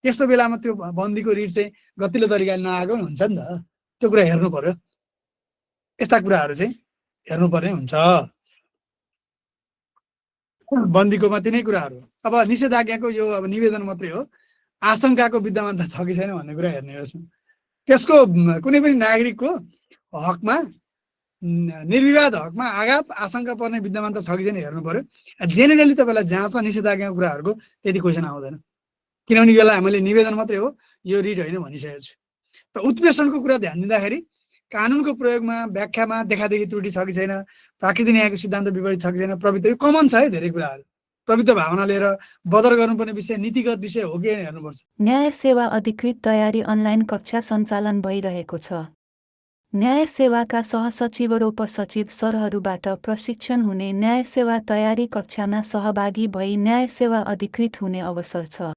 त्यस्तो बेलामा त्यो बन्दीको रिट चाहिँ गतिलो तरिकाले नआएको पनि हुन्छ नि त, त्यो कुरा हेर्नु पर्यो। यस्ता कुराहरू चाहिँ हेर्नुपर्ने हुन्छ। बन्दीको मात्रै नै कुराहरू। अब निषेधाज्ञाको यो अब निवेदन मात्रै हो, आशंकाको विद्यमानता छ कि छैन भन्ने कुरा हेर्ने हो। त्यसको कुनै पनि नागरिकको हकमा, निर्विवाद हकमा आघात आशंका पर्ने विद्यमानता छ कि छैन हेर्नु पर्यो। जेनेरली तपाईँलाई जहाँ छ निषेधाज्ञाको कुराहरूको त्यति क्वेसन आउँदैन, किनभने यसलाई मैले निवेदन मात्रै हो, यो रिट होइन भनिसकेको छु। त उत्प्रेषणको कुरा ध्यान दिँदाखेरि कानुनको प्रयोगमा, व्याख्यामा देखादेखि त्रुटि छ कि छैन, प्राकृतिक न्यायको सिद्धान्त विपरीत छ कि छैन, प्रवृत्ति कमन छ है धेरै कुराहरू। प्रवृत्ति भावना लिएर बदर गर्नुपर्ने विषय नीतिगत विषय हो कि हेर्नुपर्छ। न्याय सेवा अधिकृत तयारी अनलाइन कक्षा सञ्चालन भइरहेको छ। न्याय सेवाका सहसचिव र उपसचिव सरहरूबाट प्रशिक्षण हुने न्याय सेवा तयारी कक्षामा सहभागी भई न्याय सेवा अधिकृत हुने अवसर छ।